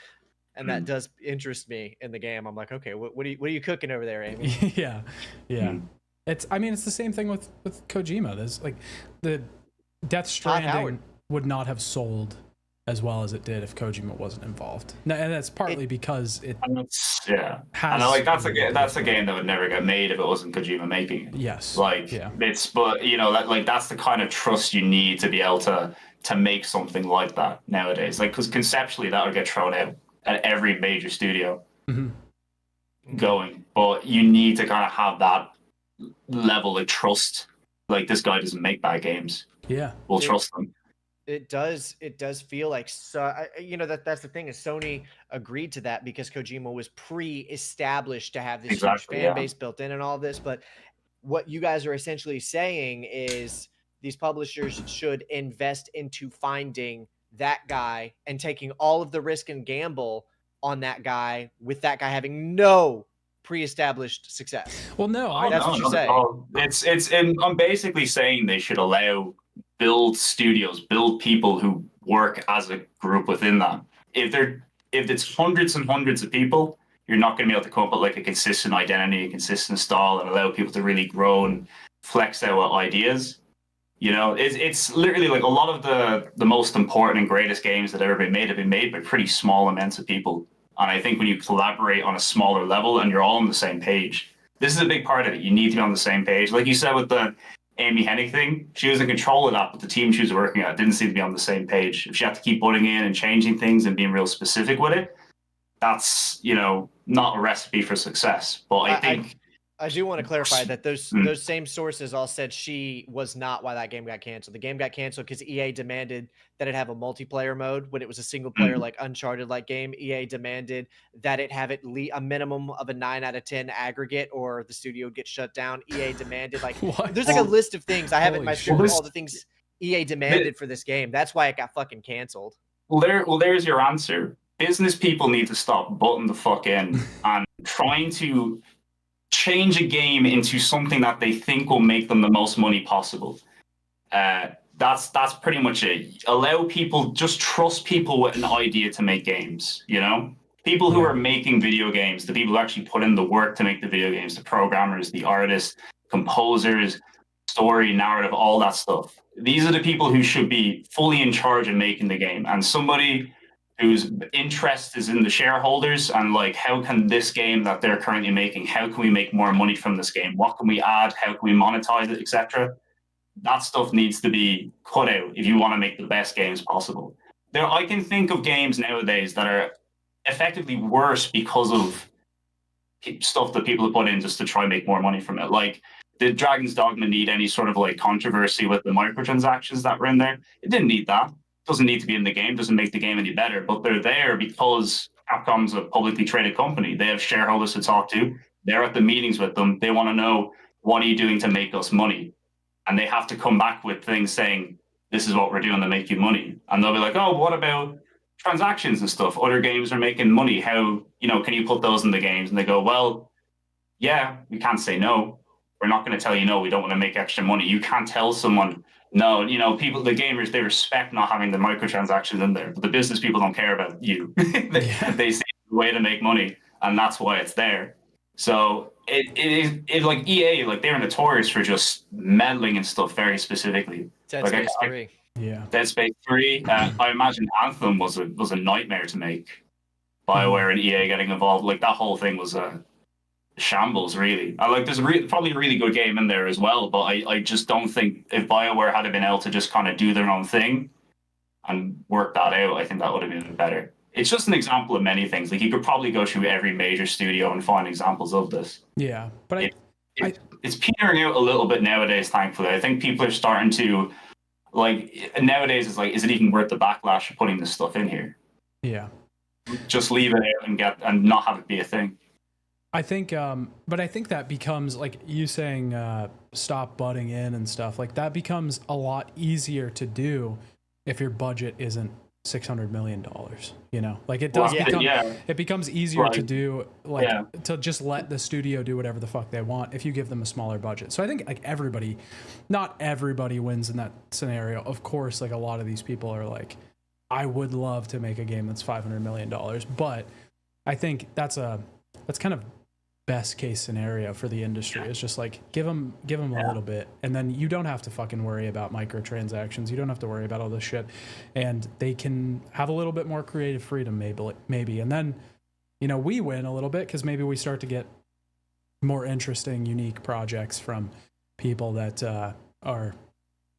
and that does interest me in the game. I'm like, okay, what are you cooking over there, Amy? Yeah. It's the same thing with Kojima. There's like the Death Stranding would not have sold as well as it did if Kojima wasn't involved. And that's partly because it that's a game that would never get made if it wasn't Kojima making it. Yes. But you know, that's the kind of trust you need to be able to make something like that nowadays. Like, because conceptually that would get thrown out at every major studio going, but you need to kind of have that level of trust. Like, this guy doesn't make bad games. Yeah, we'll trust them. It does feel like, so you know, that's the thing, is Sony agreed to that because Kojima was pre-established to have this huge fan base built in and all this. But what you guys are essentially saying is these publishers should invest into finding that guy and taking all of the risk and gamble on that guy, with that guy having no pre-established success. Well, no, that's what you're saying. I'm basically saying they should allow build people who work as a group within that. if it's hundreds and hundreds of people, you're not going to be able to come up with like a consistent identity, a consistent style, and allow people to really grow and flex out ideas. It's literally like a lot of the most important and greatest games that have ever been made have been made by pretty small amounts of people. And I think when you collaborate on a smaller level and you're all on the same page, this is a big part of it. You need to be on the same page. Like you said with the Amy Hennig thing, she was in control of that, but the team she was working at didn't seem to be on the same page. If she had to keep putting in and changing things and being real specific with it, that's, not a recipe for success. But I think... I do want to clarify that those same sources all said she was not why that game got canceled. The game got canceled because EA demanded that it have a multiplayer mode when it was a single player like Uncharted-like game. EA demanded that it have a minimum of a 9 out of 10 aggregate, or the studio would get shut down. EA demanded there's like a list of things I have in my script of all the things EA demanded for this game. That's why it got fucking canceled. Well, there's your answer. Business people need to stop butting the fuck in and trying to change a game into something that they think will make them the most money possible. That's pretty much it. Allow people, just trust people with an idea to make games, People who are making video games, the people who actually put in the work to make the video games, the programmers, the artists, composers, story, narrative, all that stuff. These are the people who should be fully in charge of making the game. And somebody whose interest is in the shareholders and like, how can this game that they're currently making, how can we make more money from this game? What can we add? How can we monetize it, etc.? That stuff needs to be cut out if you want to make the best games possible. I can think of games nowadays that are effectively worse because of stuff that people have put in just to try and make more money from it. Like, did Dragon's Dogma need any sort of like controversy with the microtransactions that were in there? It didn't need that. Doesn't need to be in the game, doesn't make the game any better, but they're there because Capcom's a publicly traded company. They have shareholders to talk to. They're at the meetings with them. They want to know, what are you doing to make us money? And they have to come back with things saying, this is what we're doing to make you money. And they'll be like, oh, what about transactions and stuff? Other games are making money. How, can you put those in the games? And they go, well, yeah, we can't say no. We're not going to tell you no, we don't want to make extra money. You can't tell someone, no, people, the gamers, they respect not having the microtransactions in there, but the business people don't care about you. They see a way to make money, and that's why it's there. So it like EA, like they're notorious for just meddling and stuff very specifically. Dead Space 3. Yeah. Dead Space 3. I imagine Anthem was a nightmare to make. BioWare and EA getting involved, like that whole thing was a shambles, really. There's probably a really good game in there as well, but I just don't think if BioWare had been able to just kind of do their own thing and work that out, I think that would have been better. It's just an example of many things. Like, you could probably go through every major studio and find examples of this. Yeah, but it's petering out a little bit nowadays, thankfully. I think people are starting to, nowadays it's like, is it even worth the backlash of putting this stuff in here? Yeah. Just leave it out and not have it be a thing. I think, but I think that becomes, like you saying, stop butting in and stuff, like that becomes a lot easier to do if your budget isn't $600 million, like it does it becomes easier to do, to just let the studio do whatever the fuck they want if you give them a smaller budget. So I think like not everybody wins in that scenario. Of course, like a lot of these people are like, I would love to make a game that's $500 million, but I think that's kind of best case scenario for the industry. It's just like give them a little bit, and then you don't have to fucking worry about microtransactions. You don't have to worry about all this shit, and they can have a little bit more creative freedom, maybe. And then, we win a little bit because maybe we start to get more interesting, unique projects from people that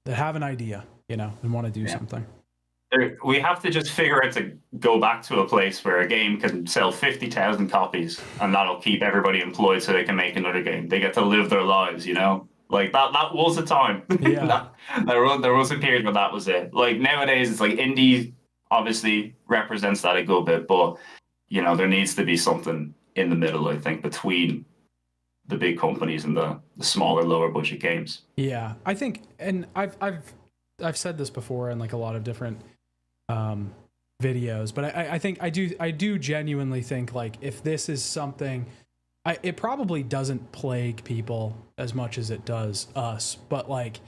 have an idea, and want to do something. We have to just figure out to go back to a place where a game can sell 50,000 copies, and that'll keep everybody employed so they can make another game. They get to live their lives, Like that was a time. Yeah. there was a period where that was it. Like nowadays, it's like indie obviously represents that a good bit, but there needs to be something in the middle, I think, between the big companies and the smaller, lower budget games. Yeah, I think, and I've said this before in like a lot of different videos, but I think I do genuinely think, like, if this is something, it probably doesn't plague people as much as it does us, but like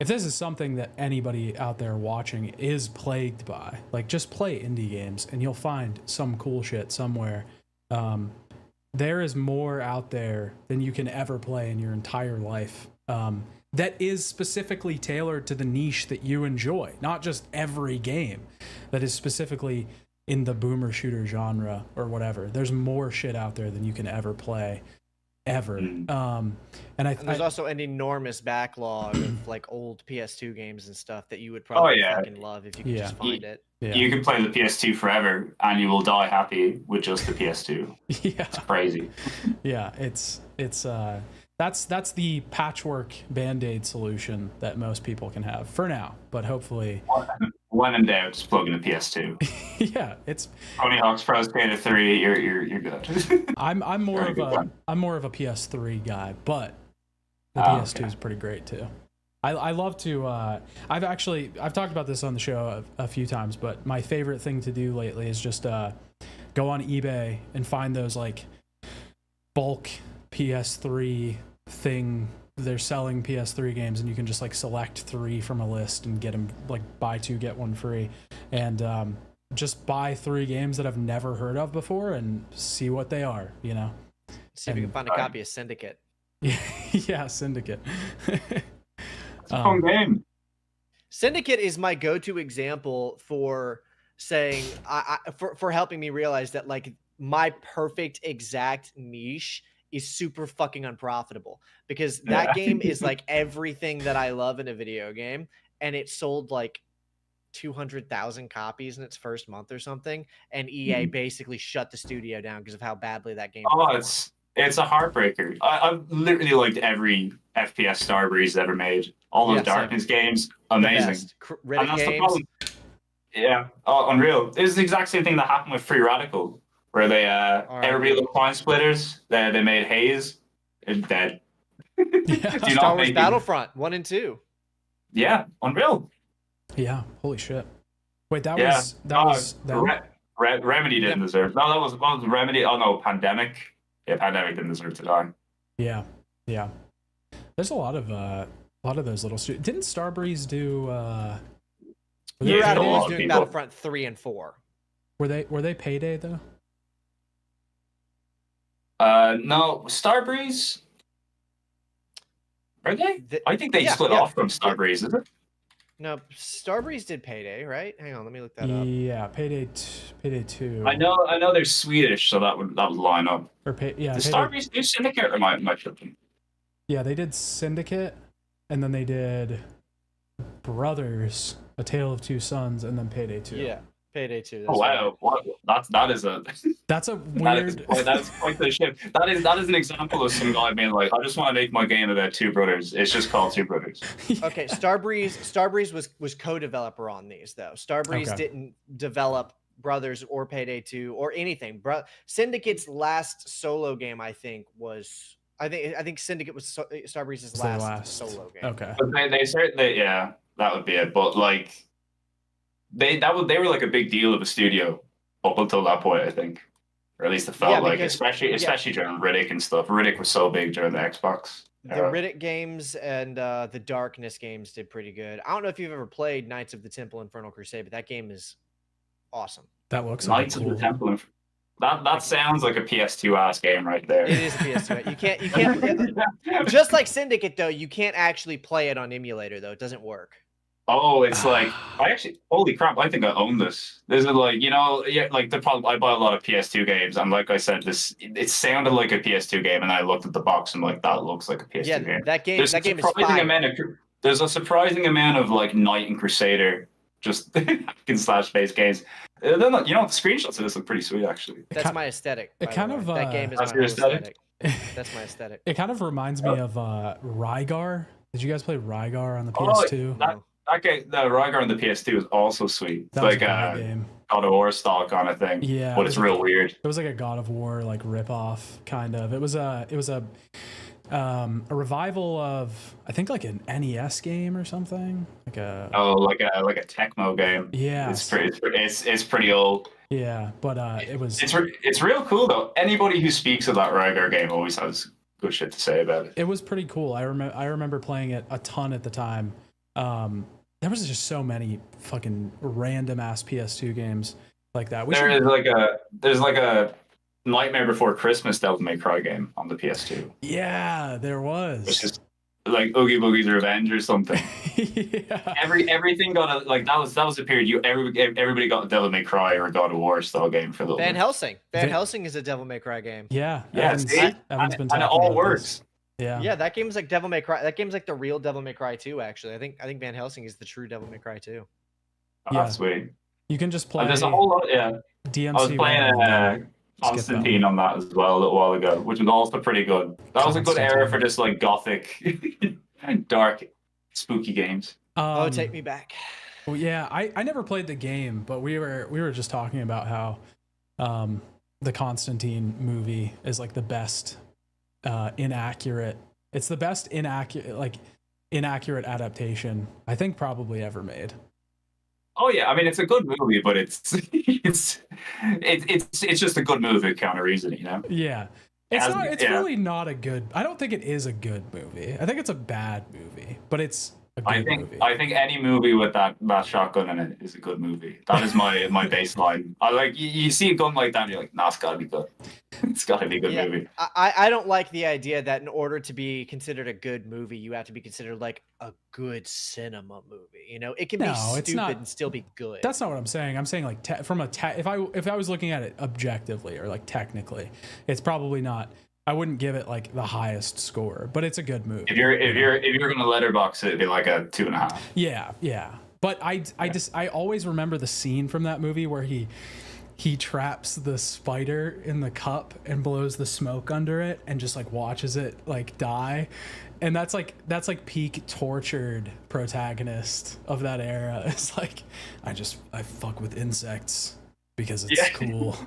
if this is something that anybody out there watching is plagued by, like, just play indie games and you'll find some cool shit somewhere. There is more out there than you can ever play in your entire life. That is specifically tailored to the niche that you enjoy, not just every game that is specifically in the boomer shooter genre or whatever. There's more shit out there than you can ever play, ever. And there's also an enormous backlog of like old PS2 games and stuff that you would probably fucking love if you could just find it. Yeah. You can play the PS2 forever and you will die happy with just the PS2. Yeah, it's crazy. Yeah, it's that's the patchwork Band-Aid solution that most people can have for now, but hopefully when in doubt, just plug in the PS2. Yeah, it's Tony Hawk's Pro Skater 3. You're good. I'm more of a PS3 guy, but the PS2 is pretty great too. I love to. I've talked about this on the show a few times, but my favorite thing to do lately is just go on eBay and find those like bulk PS3 thing. They're selling PS3 games, and you can just like select 3 from a list and get them, like, buy 2 get 1 free, and just buy 3 games that I've never heard of before and see what they are. You know, see if you can find a copy of Syndicate. Yeah, Syndicate. It's a fun game. Syndicate is my go-to example for saying for helping me realize that like my perfect exact niche is super fucking unprofitable, because that game is like everything that I love in a video game, and it sold like 200,000 copies in its first month or something, and EA basically shut the studio down because of how badly that game performed. It's a heartbreaker. I've literally liked every FPS Starbreeze ever made. All those Darkness games, amazing. And that's the problem. Yeah, unreal. It was the exact same thing that happened with Free Radical, where they everybody loved Pine Splitters. They made Haze. It's dead. Yeah. Star Wars Battlefront 1 and 2. Yeah, unreal. Yeah, holy shit. Wait, that was Remedy didn't deserve. No, that was Remedy. Oh no, Pandemic. Yeah, Pandemic didn't deserve to die. Yeah. There's a lot of those little studios. Didn't Starbreeze do? Radical was doing Battlefront 3 and 4. Were they Payday though? No, Starbreeze. Are they? I think they split off from Starbreeze, is it? No, Starbreeze did Payday, right? Hang on, let me look that up. Yeah, Payday 2. I know they're Swedish, so that would line up. Did Starbreeze do Syndicate, or am I tripping? Yeah, they did Syndicate, and then they did Brothers, A Tale of Two Sons, and then Payday 2. Yeah, Payday 2. Oh wow, that's a weird. That's quite the shift. That is an example of some guy being like, I just want to make my game about 2 brothers. It's just called 2 brothers. Okay, Starbreeze was co-developer on these though. Starbreeze didn't develop Brothers or Payday 2 or anything. Syndicate's last solo game, I think Syndicate was Starbreeze's last solo game. Okay. But they certainly, that would be it. But like they were like a big deal of a studio up until that point, I think. Or at least it felt like, especially during Riddick and stuff. Riddick was so big during the Xbox. The Riddick games and the Darkness games did pretty good. I don't know if you've ever played Knights of the Temple Infernal Crusade, but that game is awesome. That looks Knights of the Temple. That sounds like a PS2 ass game right there. It is a PS2. You can't just like Syndicate though. You can't actually play it on emulator though. It doesn't work. Oh, it's like holy crap! I think I own this. This is like like the problem. I buy a lot of PS2 games, and like I said, it sounded like a PS2 game, and I looked at the box and like that looks like a PS2 game. That game is fire. There's a surprising amount of like Knight and Crusader just slash based games. Then the screenshots of this look pretty sweet actually. That's my aesthetic. It kind of that game is my aesthetic. That's my aesthetic. It kind of reminds me of Rygar. Did you guys play Rygar on the PS2? The Rygar on the PS2 is also sweet. It's like a game. God of War style kind of thing. Yeah, but it's real weird. It was like a God of War like ripoff kind of. It was a revival of I think like an NES game or something. Like a Tecmo game. Yeah, it's pretty old. Yeah, but it's real cool though. Anybody who speaks of that Rygar game always has good shit to say about it. It was pretty cool. I remember playing it a ton at the time. There was just so many fucking random ass PS2 games like that. There's like a Nightmare Before Christmas Devil May Cry game on the PS2. Yeah, there was. Which is like Oogie Boogie's Revenge or something. Yeah. Everything got that was a period everybody got a Devil May Cry or a God of War style game for a little Van bit. Helsing. Van Helsing is a Devil May Cry game. Yeah. Yeah, Evan's been talking and it all about works. this. Yeah. Yeah, that game's like Devil May Cry. That game's like the real Devil May Cry 2, actually. I think Van Helsing is the true Devil May Cry 2. Oh, that's sweet. You can just play. There's a whole lot. Yeah. DMC. I was playing Constantine on that as well a little while ago, which was also pretty good. That was a good era for just like gothic, dark, spooky games. Oh, take me back. Well, yeah, I never played the game, but we were just talking about how the Constantine movie is like the best inaccurate. It's the best inaccurate adaptation I think probably ever made. Oh yeah, I mean it's a good movie, but it's just a good movie with Keanu Reeves in it, you know? Yeah. It's really not a good. I don't think it is a good movie. I think it's a bad movie, but it's a good movie. I think any movie with that shotgun in it is a good movie. That is my baseline. I like you see a gun like that, and you're like, nah, it's gotta be good. It's gotta be a good movie. I don't like the idea that in order to be considered a good movie, you have to be considered like a good cinema movie. You know, it can be stupid and still be good. That's not what I'm saying. I'm saying like if I was looking at it objectively or like technically, it's probably not. I wouldn't give it like the highest score, but it's a good movie. If you're gonna letterbox it, it'd be like a 2.5. Yeah. But I always remember the scene from that movie where he traps the spider in the cup and blows the smoke under it and just like watches it like die. And that's like peak tortured protagonist of that era. It's like I fuck with insects because it's cool.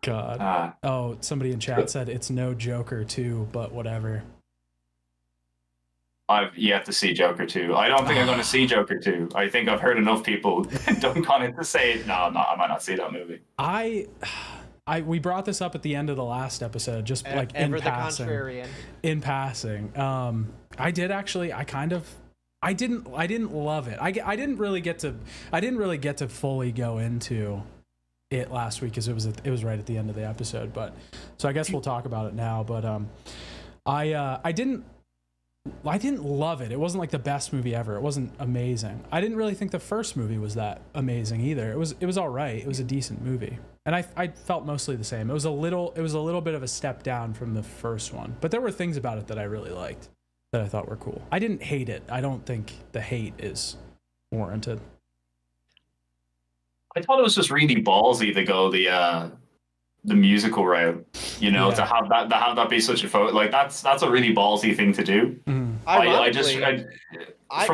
God. Somebody in chat said it's no Joker 2, but whatever. I've yet to see Joker 2. I don't think I'm going to see Joker 2. I think I've heard enough people dunk on it to say, no, I might not see that movie. We brought this up at the end of the last episode, just like in passing. Contrarian. In passing. I didn't love it. I didn't really get to fully go into it last week because it was right at the end of the episode, but so I guess we'll talk about it now. But I didn't love it. It wasn't like the best movie ever. It wasn't amazing. I didn't really think the first movie was that amazing either. It was all right. It was a decent movie, and I felt mostly the same. It was a little bit of a step down from the first one, but there were things about it that I really liked that I thought were cool. I didn't hate it. I don't think the hate is warranted. I thought it was just really ballsy to go the musical route, you know, to have that be such a photo. Like that's a really ballsy thing to do. From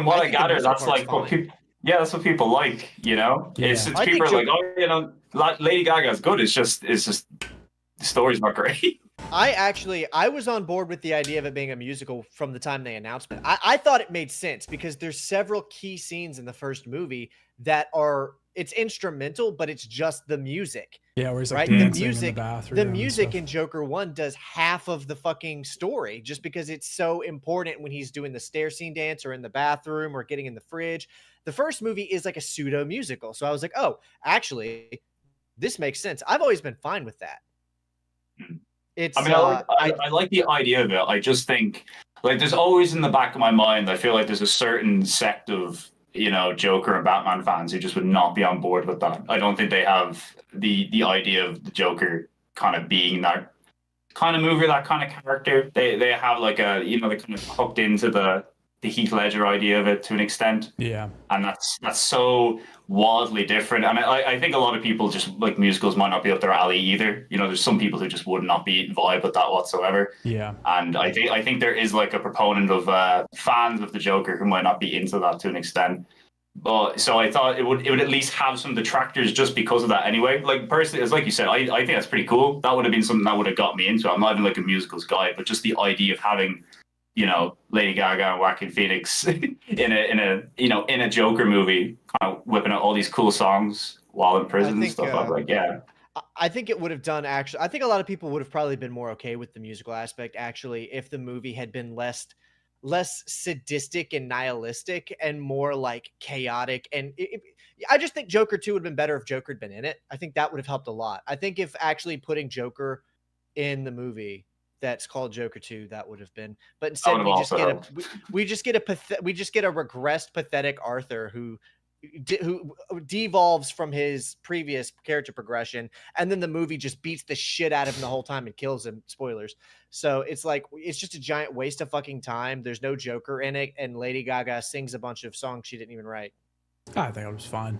what I gather, that's like what people. Yeah, that's what people like. You know, it's people are like, oh, you know, Lady Gaga's good. It's just the story's not great. I was on board with the idea of it being a musical from the time they announced it. I thought it made sense because there's several key scenes in the first movie that it's instrumental, but it's just the music. Yeah, where he's like dancing the music, in the bathroom. The music in Joker 1 does half of the fucking story just because it's so important when he's doing the stair scene dance or in the bathroom or getting in the fridge. The first movie is like a pseudo musical. So I was like, oh, actually, this makes sense. I've always been fine with that. I like the idea of it. I just think like there's always in the back of my mind, I feel like there's a certain sect of, you know, Joker and Batman fans who just would not be on board with that. I don't think they have the idea of the Joker kind of being that kind of movie, that kind of character. They have like a, you know, they kind of hooked into the Heath Ledger idea of it to an extent. Yeah. And that's so wildly different. And I think a lot of people just like musicals might not be up their alley either. You know, there's some people who just would not be vibe with that whatsoever. Yeah. And I think there is like a proponent of fans of the Joker who might not be into that to an extent. But so I thought it would at least have some detractors just because of that anyway. Like personally, as like you said, I think that's pretty cool. That would have been something that would have got me into it. I'm not even like a musicals guy, but just the idea of having, you know, Lady Gaga and Joaquin Phoenix in a Joker movie, kind of whipping out all these cool songs while in prison and stuff. I'm like, yeah. I think it would have done I think a lot of people would have probably been more okay with the musical aspect actually if the movie had been less less sadistic and nihilistic and more like chaotic. And I just think Joker 2 would have been better if Joker had been in it. I think that would have helped a lot. I think if actually putting Joker in the movie that's called Joker 2, that would have been. But instead, we just get a regressed, pathetic Arthur who devolves from his previous character progression, and then the movie just beats the shit out of him the whole time and kills him. Spoilers. So it's like, it's just a giant waste of fucking time. There's no Joker in it, and Lady Gaga sings a bunch of songs she didn't even write. I think it was fine.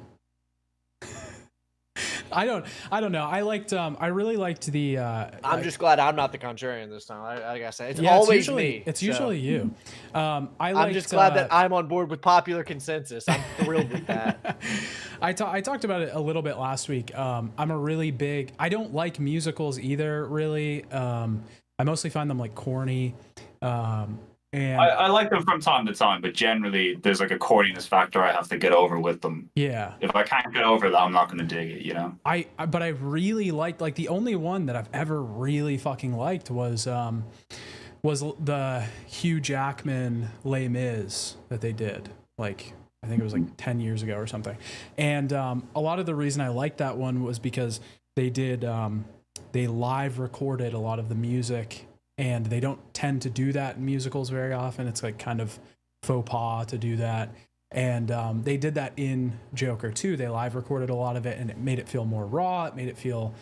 I don't know. I really liked the. I'm just glad I'm not the contrarian this time. I gotta say, it's always me. It's usually you. I'm just glad that I'm on board with popular consensus. I'm thrilled with that. I talked about it a little bit last week. I'm a really big. I don't like musicals either. Really, I mostly find them like corny. And I like them from time to time, but generally there's like a corniness factor I have to get over with them. Yeah. If I can't get over that, I'm not going to dig it, you know? But I really liked, like, the only one that I've ever really fucking liked was the Hugh Jackman Les Mis that they did. Like, I think it was like 10 years ago or something. And a lot of the reason I liked that one was because they live recorded a lot of the music, and they don't tend to do that in musicals very often. It's like kind of faux pas to do that. And they did that in Joker 2. They live recorded a lot of it, and it made it feel more raw. It made it feel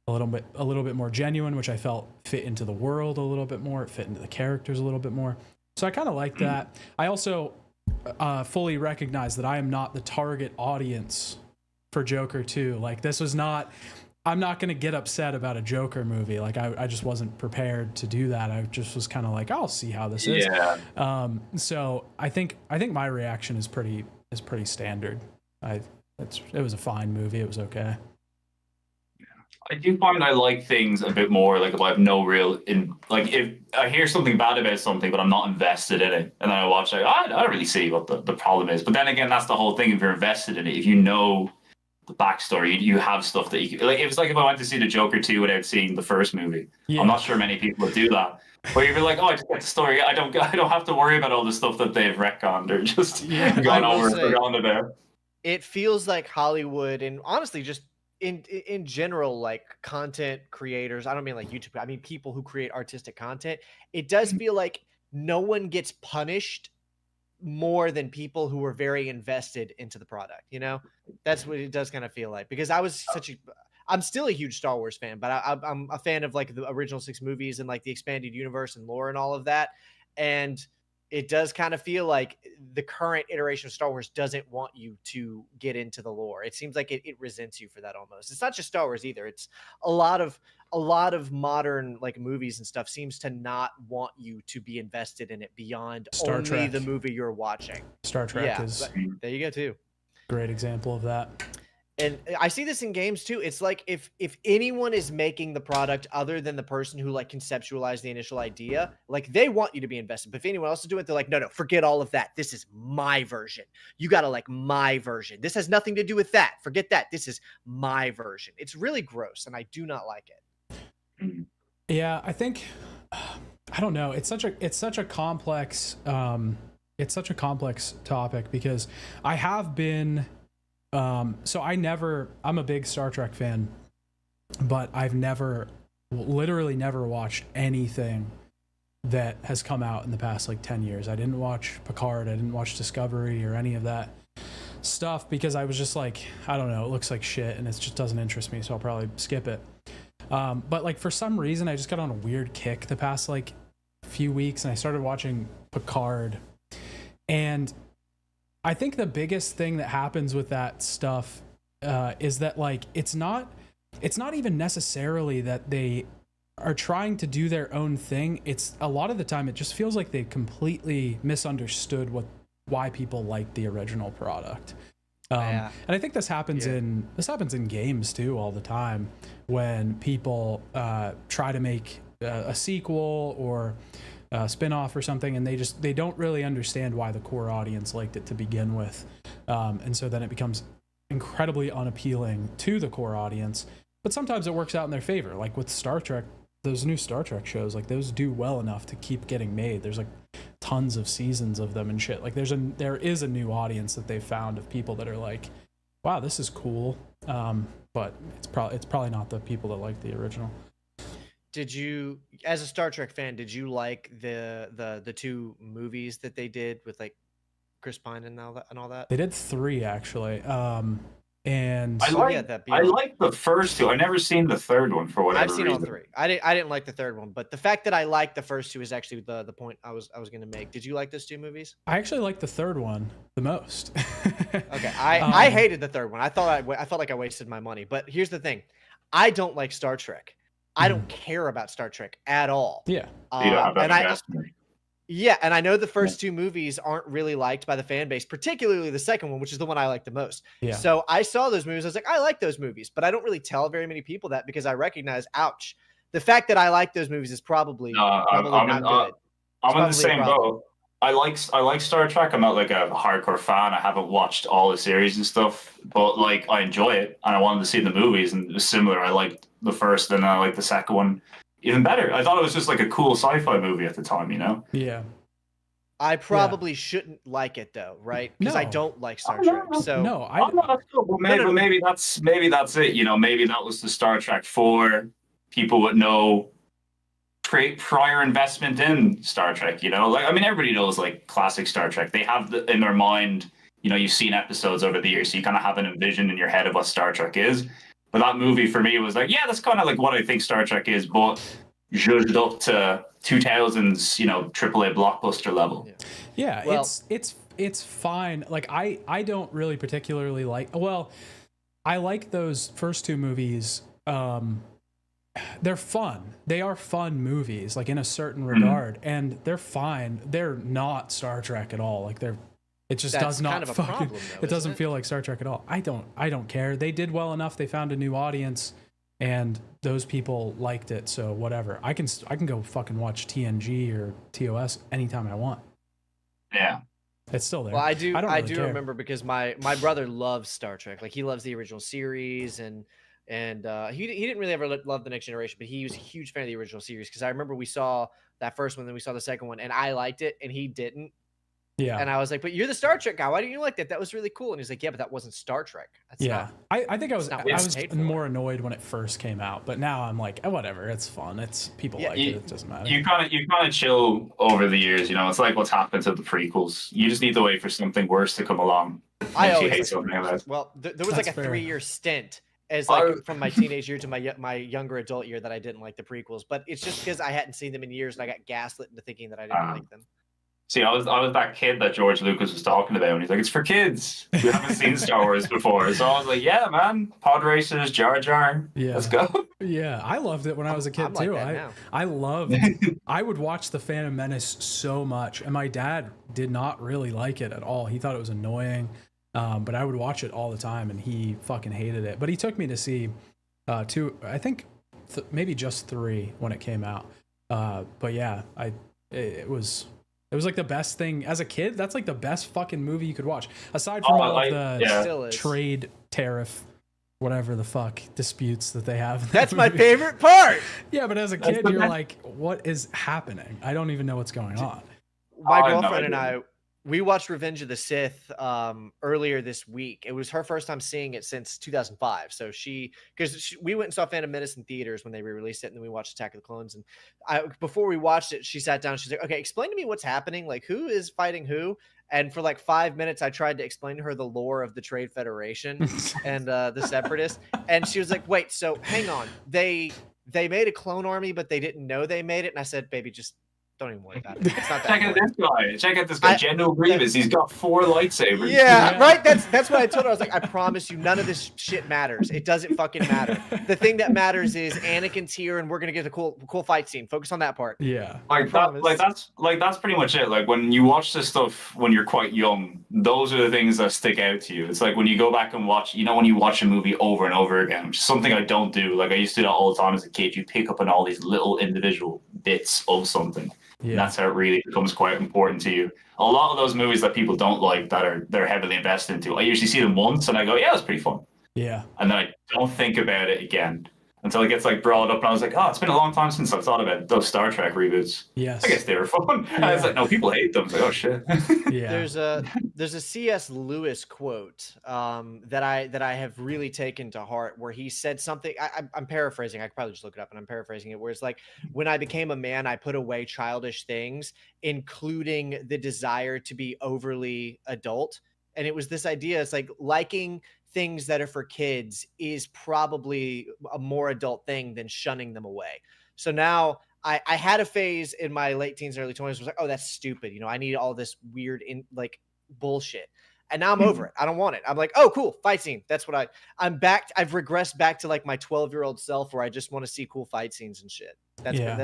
a little bit more genuine, which I felt fit into the world a little bit more. It fit into the characters a little bit more. So I kind of like that. I also fully recognize that I am not the target audience for Joker 2. Like, this was not... I'm not going to get upset about a Joker movie. Like, I just wasn't prepared to do that. I just was kind of like, I'll see how this is. Yeah. So I think my reaction is pretty standard. It was a fine movie. It was okay. I do find I like things a bit more, like, if I have no real if I hear something bad about something but I'm not invested in it, and then I watch it, I don't really see what the problem is. But then again, that's the whole thing. If you're invested in it, if you know the backstory, you have stuff that you can, like. It was like if I went to see the Joker 2 without seeing the first movie. Yeah. I'm not sure many people would do that. Where you'd be like, oh, I just get the story. I don't have to worry about all the stuff that they've retconned or just gone over and forgotten about. It feels like Hollywood, and honestly, just in general, like content creators. I don't mean like YouTube. I mean people who create artistic content. It does feel like no one gets punished more than people who were very invested into the product. You know, that's what it does kind of feel like, because I'm still a huge Star Wars fan, but I'm a fan of like the original 6 movies and like the expanded universe and lore and all of that. And it does kind of feel like the current iteration of Star Wars doesn't want you to get into the lore. It seems like it resents you for that almost. It's not just Star Wars either. It's a lot of modern like movies and stuff seems to not want you to be invested in it beyond Star Trek. The movie you're watching. Star Trek is there you go too. Great example of that. And I see this in games too. It's like if anyone is making the product other than the person who like conceptualized the initial idea, like they want you to be invested. But if anyone else is doing it, they're like, no, forget all of that. This is my version. You got to like my version. This has nothing to do with that. Forget that. This is my version. It's really gross, and I do not like it. Yeah, I think, I don't know. It's such a complex topic, because I have been. So I'm a big Star Trek fan, but I've literally never watched anything that has come out in the past like 10 years. I didn't watch Picard. I didn't watch Discovery or any of that stuff, because I was just like, I don't know, it looks like shit and it just doesn't interest me. So I'll probably skip it. But like for some reason I just got on a weird kick the past like few weeks, and I started watching Picard, and I think the biggest thing that happens with that stuff is that like it's not even necessarily that they are trying to do their own thing. It's a lot of the time it just feels like they completely misunderstood why people like the original product. And I think this happens in games too all the time, when people try to make a sequel or spin-off or something, and they don't really understand why the core audience liked it to begin with, and so then it becomes incredibly unappealing to the core audience. But sometimes it works out in their favor, like with Star Trek. Those new Star Trek shows, like those do well enough to keep getting made. There's like tons of seasons of them and shit. Like there is a new audience that they've found of people that are like, wow, this is cool. But it's probably not the people that like the original. Did you, as a Star Trek fan, did you like the 2 movies that they did with like Chris Pine and all that? They did 3 actually. And I like the first 2. I never seen the third one for whatever reason. I've seen all 3. I didn't like the third one, but the fact that I liked the first 2 is actually the point I was going to make. Did you like those 2 movies? I actually liked the third one the most. Okay, I hated the third one. I felt like I wasted my money. But here's the thing, I don't like Star Trek. I don't care about Star Trek at all. Yeah. You don't have that investment. Yeah, and I know the first 2 movies aren't really liked by the fan base, particularly the second one, which is the one I like the most. Yeah. So I saw those movies. I was like, I like those movies, but I don't really tell very many people that because I recognize, ouch, the fact that I like those movies is probably not good. I'm in the same boat. I like Star Trek. I'm not like a hardcore fan. I haven't watched all the series and stuff, but like I enjoy it, and I wanted to see the movies, and it was similar. I liked the first, and I liked the second one even better. I thought it was just like a cool sci-fi movie at the time, you know? Yeah. I probably shouldn't like it though, right? Because I don't like Star Trek. So maybe that's it. You know, maybe that was the Star Trek for people with no prior investment in Star Trek. You know, like I mean, everybody knows like classic Star Trek. They have in their mind. You know, you've seen episodes over the years, so you kind of have an vision in your head of what Star Trek is. But that movie for me was like, yeah, that's kind of like what I think Star Trek is, but zhuzhed up to 2000s, you know, AAA blockbuster level. Yeah, well, it's fine. Like I don't really particularly like. Well, I like those first 2 movies. They're fun. They are fun movies, like in a certain regard, and they're fine. They're not Star Trek at all. Like it just does not kind of fucking. Problem, though, it doesn't feel like Star Trek at all. I don't care. They did well enough. They found a new audience, and those people liked it. So whatever. I can go fucking watch TNG or TOS anytime I want. Yeah, it's still there. Well, I do care. remember because my brother loves Star Trek. Like he loves the original series, and he didn't really ever love the Next Generation, but he was a huge fan of the original series. Because I remember we saw that first one, then we saw the second one, and I liked it, and he didn't. Yeah. And I was like, but you're the Star Trek guy. Why didn't you like that? That was really cool. And he's like, yeah, but that wasn't Star Trek. That's I think I was more it. annoyed when it first came out, but now I'm like, oh, whatever. It's fun. It's people like it. It doesn't matter. You kind of chill over the years. You know, it's like what's happened to the prequels. You just need to wait for something worse to come along. I always hate something like that. Well, there was like a 3-year stint as from my teenage year to my younger adult year that I didn't like the prequels, but it's just because I hadn't seen them in years and I got gaslit into thinking that I didn't like them. See, I was that kid that George Lucas was talking about, and he's like, it's for kids. We haven't seen Star Wars before. So I was like, yeah, man, pod racers, Jar Jar, let's go. Yeah, I loved it when I was a kid too. I would watch The Phantom Menace so much, and my dad did not really like it at all. He thought it was annoying, but I would watch it all the time, and he fucking hated it. But he took me to see 2, I think maybe just 3 when it came out. But yeah, it was like the best thing as a kid. That's like the best fucking movie you could watch, aside from all of the trade tariff, whatever the fuck disputes that they have. That's my favorite part. Yeah, but as a kid, you're like, what is happening? I don't even know what's going on. My girlfriend and I, we watched Revenge of the Sith earlier this week. It was her first time seeing it since 2005. So we went and saw Phantom Menace in theaters when they re-released it, and then we watched Attack of the Clones. And before we watched it, she sat down. She's like, "Okay, explain to me what's happening. Like, who is fighting who?" And for like 5 minutes, I tried to explain to her the lore of the Trade Federation and the Separatists. And she was like, "Wait, so hang on. They made a clone army, but they didn't know they made it." And I said, "Baby, just don't even worry about it. It's not that Check out this guy, General Grievous. He's got 4 lightsabers. Yeah, right? That's what I told her. I was like, I promise you, none of this shit matters. It doesn't fucking matter. The thing that matters is Anakin's here, and we're gonna get a cool fight scene. Focus on that part. Yeah. That's pretty much it. Like when you watch this stuff when you're quite young, those are the things that stick out to you. It's like when you go back and watch, when you watch a movie over and over again, which is something I don't do. Like I used to do that all the time as a kid. You pick up on all these little individual bits of something. Yeah. That's how it really becomes quite important to you. A lot of those movies that people don't like they're heavily invested into, I usually see them once and I go, yeah, it's pretty fun. Yeah. And then I don't think about it again. until it gets like brought up, and I was like, oh, it's been a long time since I've thought about those Star Trek reboots. Yes. I guess they were fun. And I was like, no, people hate them. I was like, oh shit. Yeah. There's a C.S. Lewis quote that I have really taken to heart, where he said something. I'm paraphrasing. I could probably just look it up, and I'm paraphrasing it. Where it's like, when I became a man, I put away childish things, including the desire to be overly adult. And it was this idea. It's like liking things that are for kids is probably a more adult thing than shunning them away. So now I had a phase in my late teens, early 20s, was like, oh, that's stupid. You know, I need all this weird bullshit. And now I'm over it. I don't want it. I'm like, oh, cool, fight scene. That's what I'm back. I've regressed back to like my 12-year-old self, where I just want to see cool fight scenes and shit.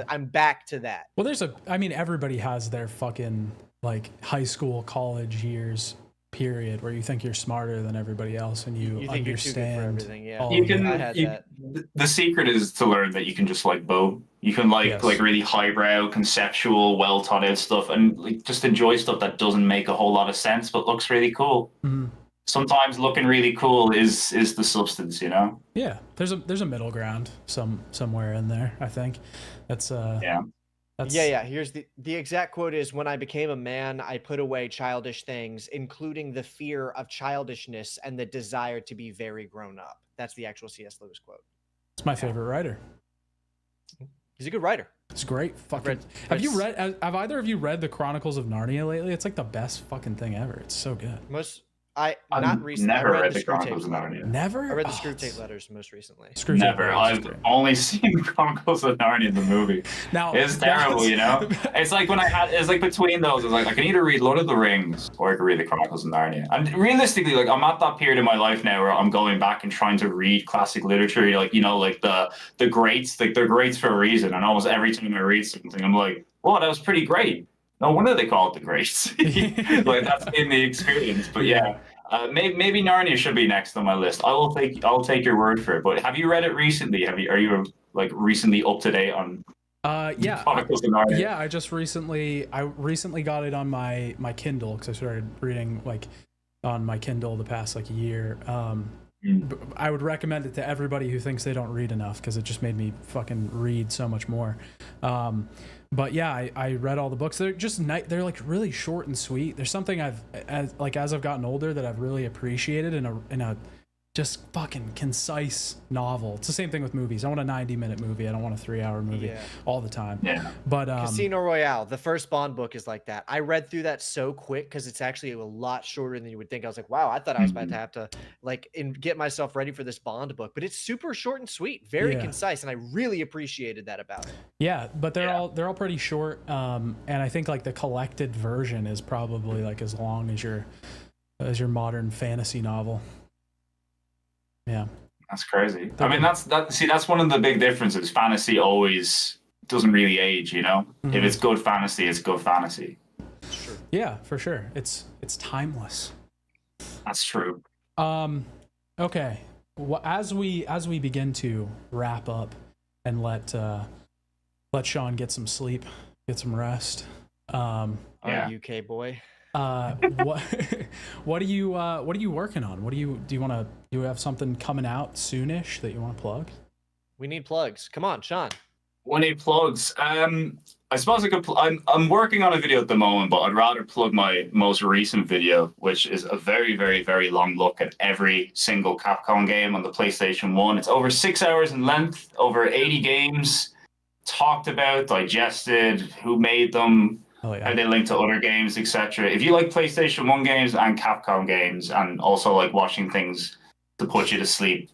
I'm back to that. Well, everybody has their fucking like high school, college years period where you think you're smarter than everybody else and you think you're too good for understand everything. Yeah, You can. The secret is to learn that you can just like both. You can like really highbrow, conceptual, well thought out stuff, and like just enjoy stuff that doesn't make a whole lot of sense but looks really cool. Mm-hmm. Sometimes looking really cool is the substance, you know. Yeah, there's a middle ground somewhere in there. I think that's Here's the exact quote is, when I became a man, I put away childish things, including the fear of childishness and the desire to be very grown up. That's the actual C.S. Lewis quote. It's my favorite writer. He's a good writer. It's great. Have either of you read the Chronicles of Narnia lately? It's like the best fucking thing ever. It's so good. Not recently. Never read the Screw Chronicles of Tape Narnia. Never? I read the Screw Tape letters most recently. Never. I've only seen Chronicles of Narnia, the movie. Now it's terrible, you know. It's like it's like between those. It's like I can either read Lord of the Rings or I can read the Chronicles of Narnia. And realistically, like I'm at that period in my life now where I'm going back and trying to read classic literature. Like, you know, like the greats. Like they're greats for a reason. And almost every time I read something, I'm like, "Well, that was pretty great." No wonder they call it the greats. Like that's been the experience. But yeah. Maybe Narnia should be next on my list. I'll take your word for it. But have you read it recently? Are you like recently up to date on? Chronicles of Narnia? Yeah, I recently got it on my Kindle because I started reading like on my Kindle the past like year. I would recommend it to everybody who thinks they don't read enough because it just made me fucking read so much more. But yeah, I read all the books. They're just they're like really short and sweet. There's something as I've gotten older that I've really appreciated in a just fucking concise novel. It's the same thing with movies. I want a 90-minute movie. I don't want a 3-hour movie all the time. Yeah. But Casino Royale, the first Bond book, is like that. I read through that so quick because it's actually a lot shorter than you would think. I was like, wow, I thought I was about to have to get myself ready for this Bond book. But it's super short and sweet, very concise, and I really appreciated that about it. Yeah, but they're all pretty short. And I think like the collected version is probably like as long as your modern fantasy novel. Yeah, that's crazy. I mean, that's one of the big differences. Fantasy always doesn't really age, you know. If it's good fantasy, it's good fantasy. Sure. Yeah, for sure. It's timeless. That's true. Okay. Well, as we begin to wrap up and let Sean get some sleep, get some rest. UK boy. What are you working on? Do you have something coming out soonish that you want to plug? We need plugs. Come on, Sean. We need plugs. I suppose I could. I'm working on a video at the moment, but I'd rather plug my most recent video, which is a very, very, very long look at every single Capcom game on the PlayStation 1. It's over 6 hours in length, over 80 games, talked about, digested, who made them, how they link to other games, etc. If you like PlayStation 1 games and Capcom games, and also like watching things to put you to sleep,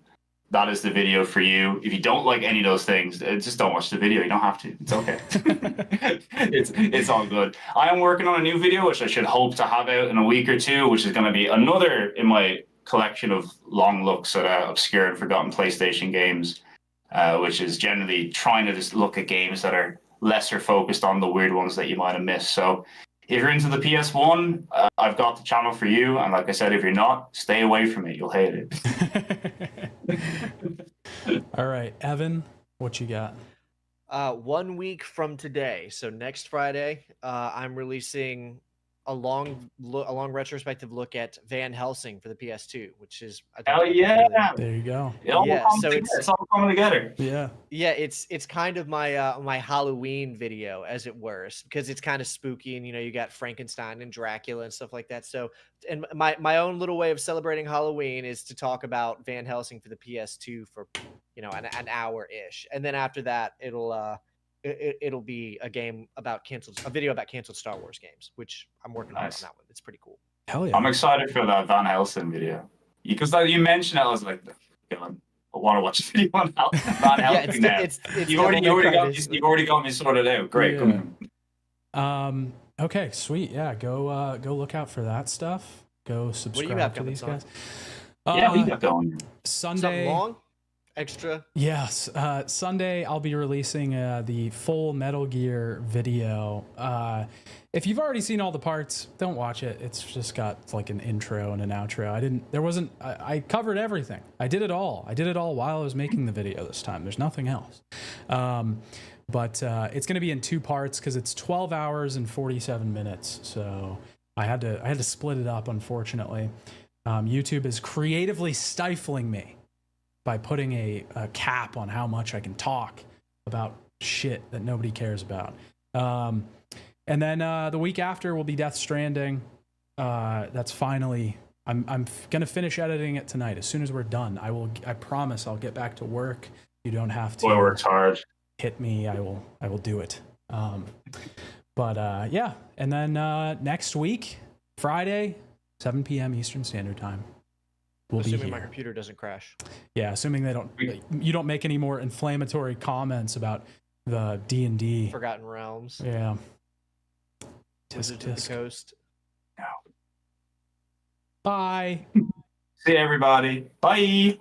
that is the video for you. If you don't like any of those things, just don't watch the video. You don't have to. It's okay. It's all good. I am working on a new video, which I should hope to have out in a week or two, which is going to be another in my collection of long looks at obscure and forgotten PlayStation games, which is generally trying to just look at games that are lesser focused on the weird ones that you might have missed. So if you're into the PS1, I've got the channel for you. And like I said, if you're not, stay away from it. You'll hate it. All right, Evan, what you got? 1 week from today, so next Friday, I'm releasing a long retrospective look at Van Helsing for the PS2, which is Hell yeah! There you go. It's all coming together. Yeah. Yeah, it's kind of my my Halloween video, as it were, because it's kind of spooky, and you got Frankenstein and Dracula and stuff like that. So, and my own little way of celebrating Halloween is to talk about Van Helsing for the PS2 for an hour ish, and then after that it'll be a video about canceled Star Wars games, which I'm working on that one. It's pretty cool. Hell yeah! I'm excited for that Van Helsing video because you mentioned it, I was like, I want to watch a video on Van Helsing now. You've already got me sorted out. Great. Yeah. Okay, sweet. Yeah, go look out for that stuff. Go subscribe to these guys. Yeah, we got going. Sunday. Something long? Extra? Yes. Sunday, I'll be releasing the full Metal Gear video. If you've already seen all the parts, don't watch it. It's just got like an intro and an outro. I covered everything. I did it all while I was making the video this time. There's nothing else. But it's going to be in 2 parts because it's 12 hours and 47 minutes. So I had to split it up, unfortunately. YouTube is creatively stifling me by putting a cap on how much I can talk about shit that nobody cares about. And then the week after will be Death Stranding. That's finally, I'm gonna finish editing it tonight. As soon as we're done, I promise I'll get back to work. You don't have to. Boy works hard. Hit me. I will do it. But yeah, and then next week, Friday, 7 p.m. Eastern Standard Time. We'll be here. Assuming my computer doesn't crash. Yeah, assuming you don't make any more inflammatory comments about the D&D. Forgotten Realms. Yeah. Wizards of the Coast. No. Bye. See everybody. Bye.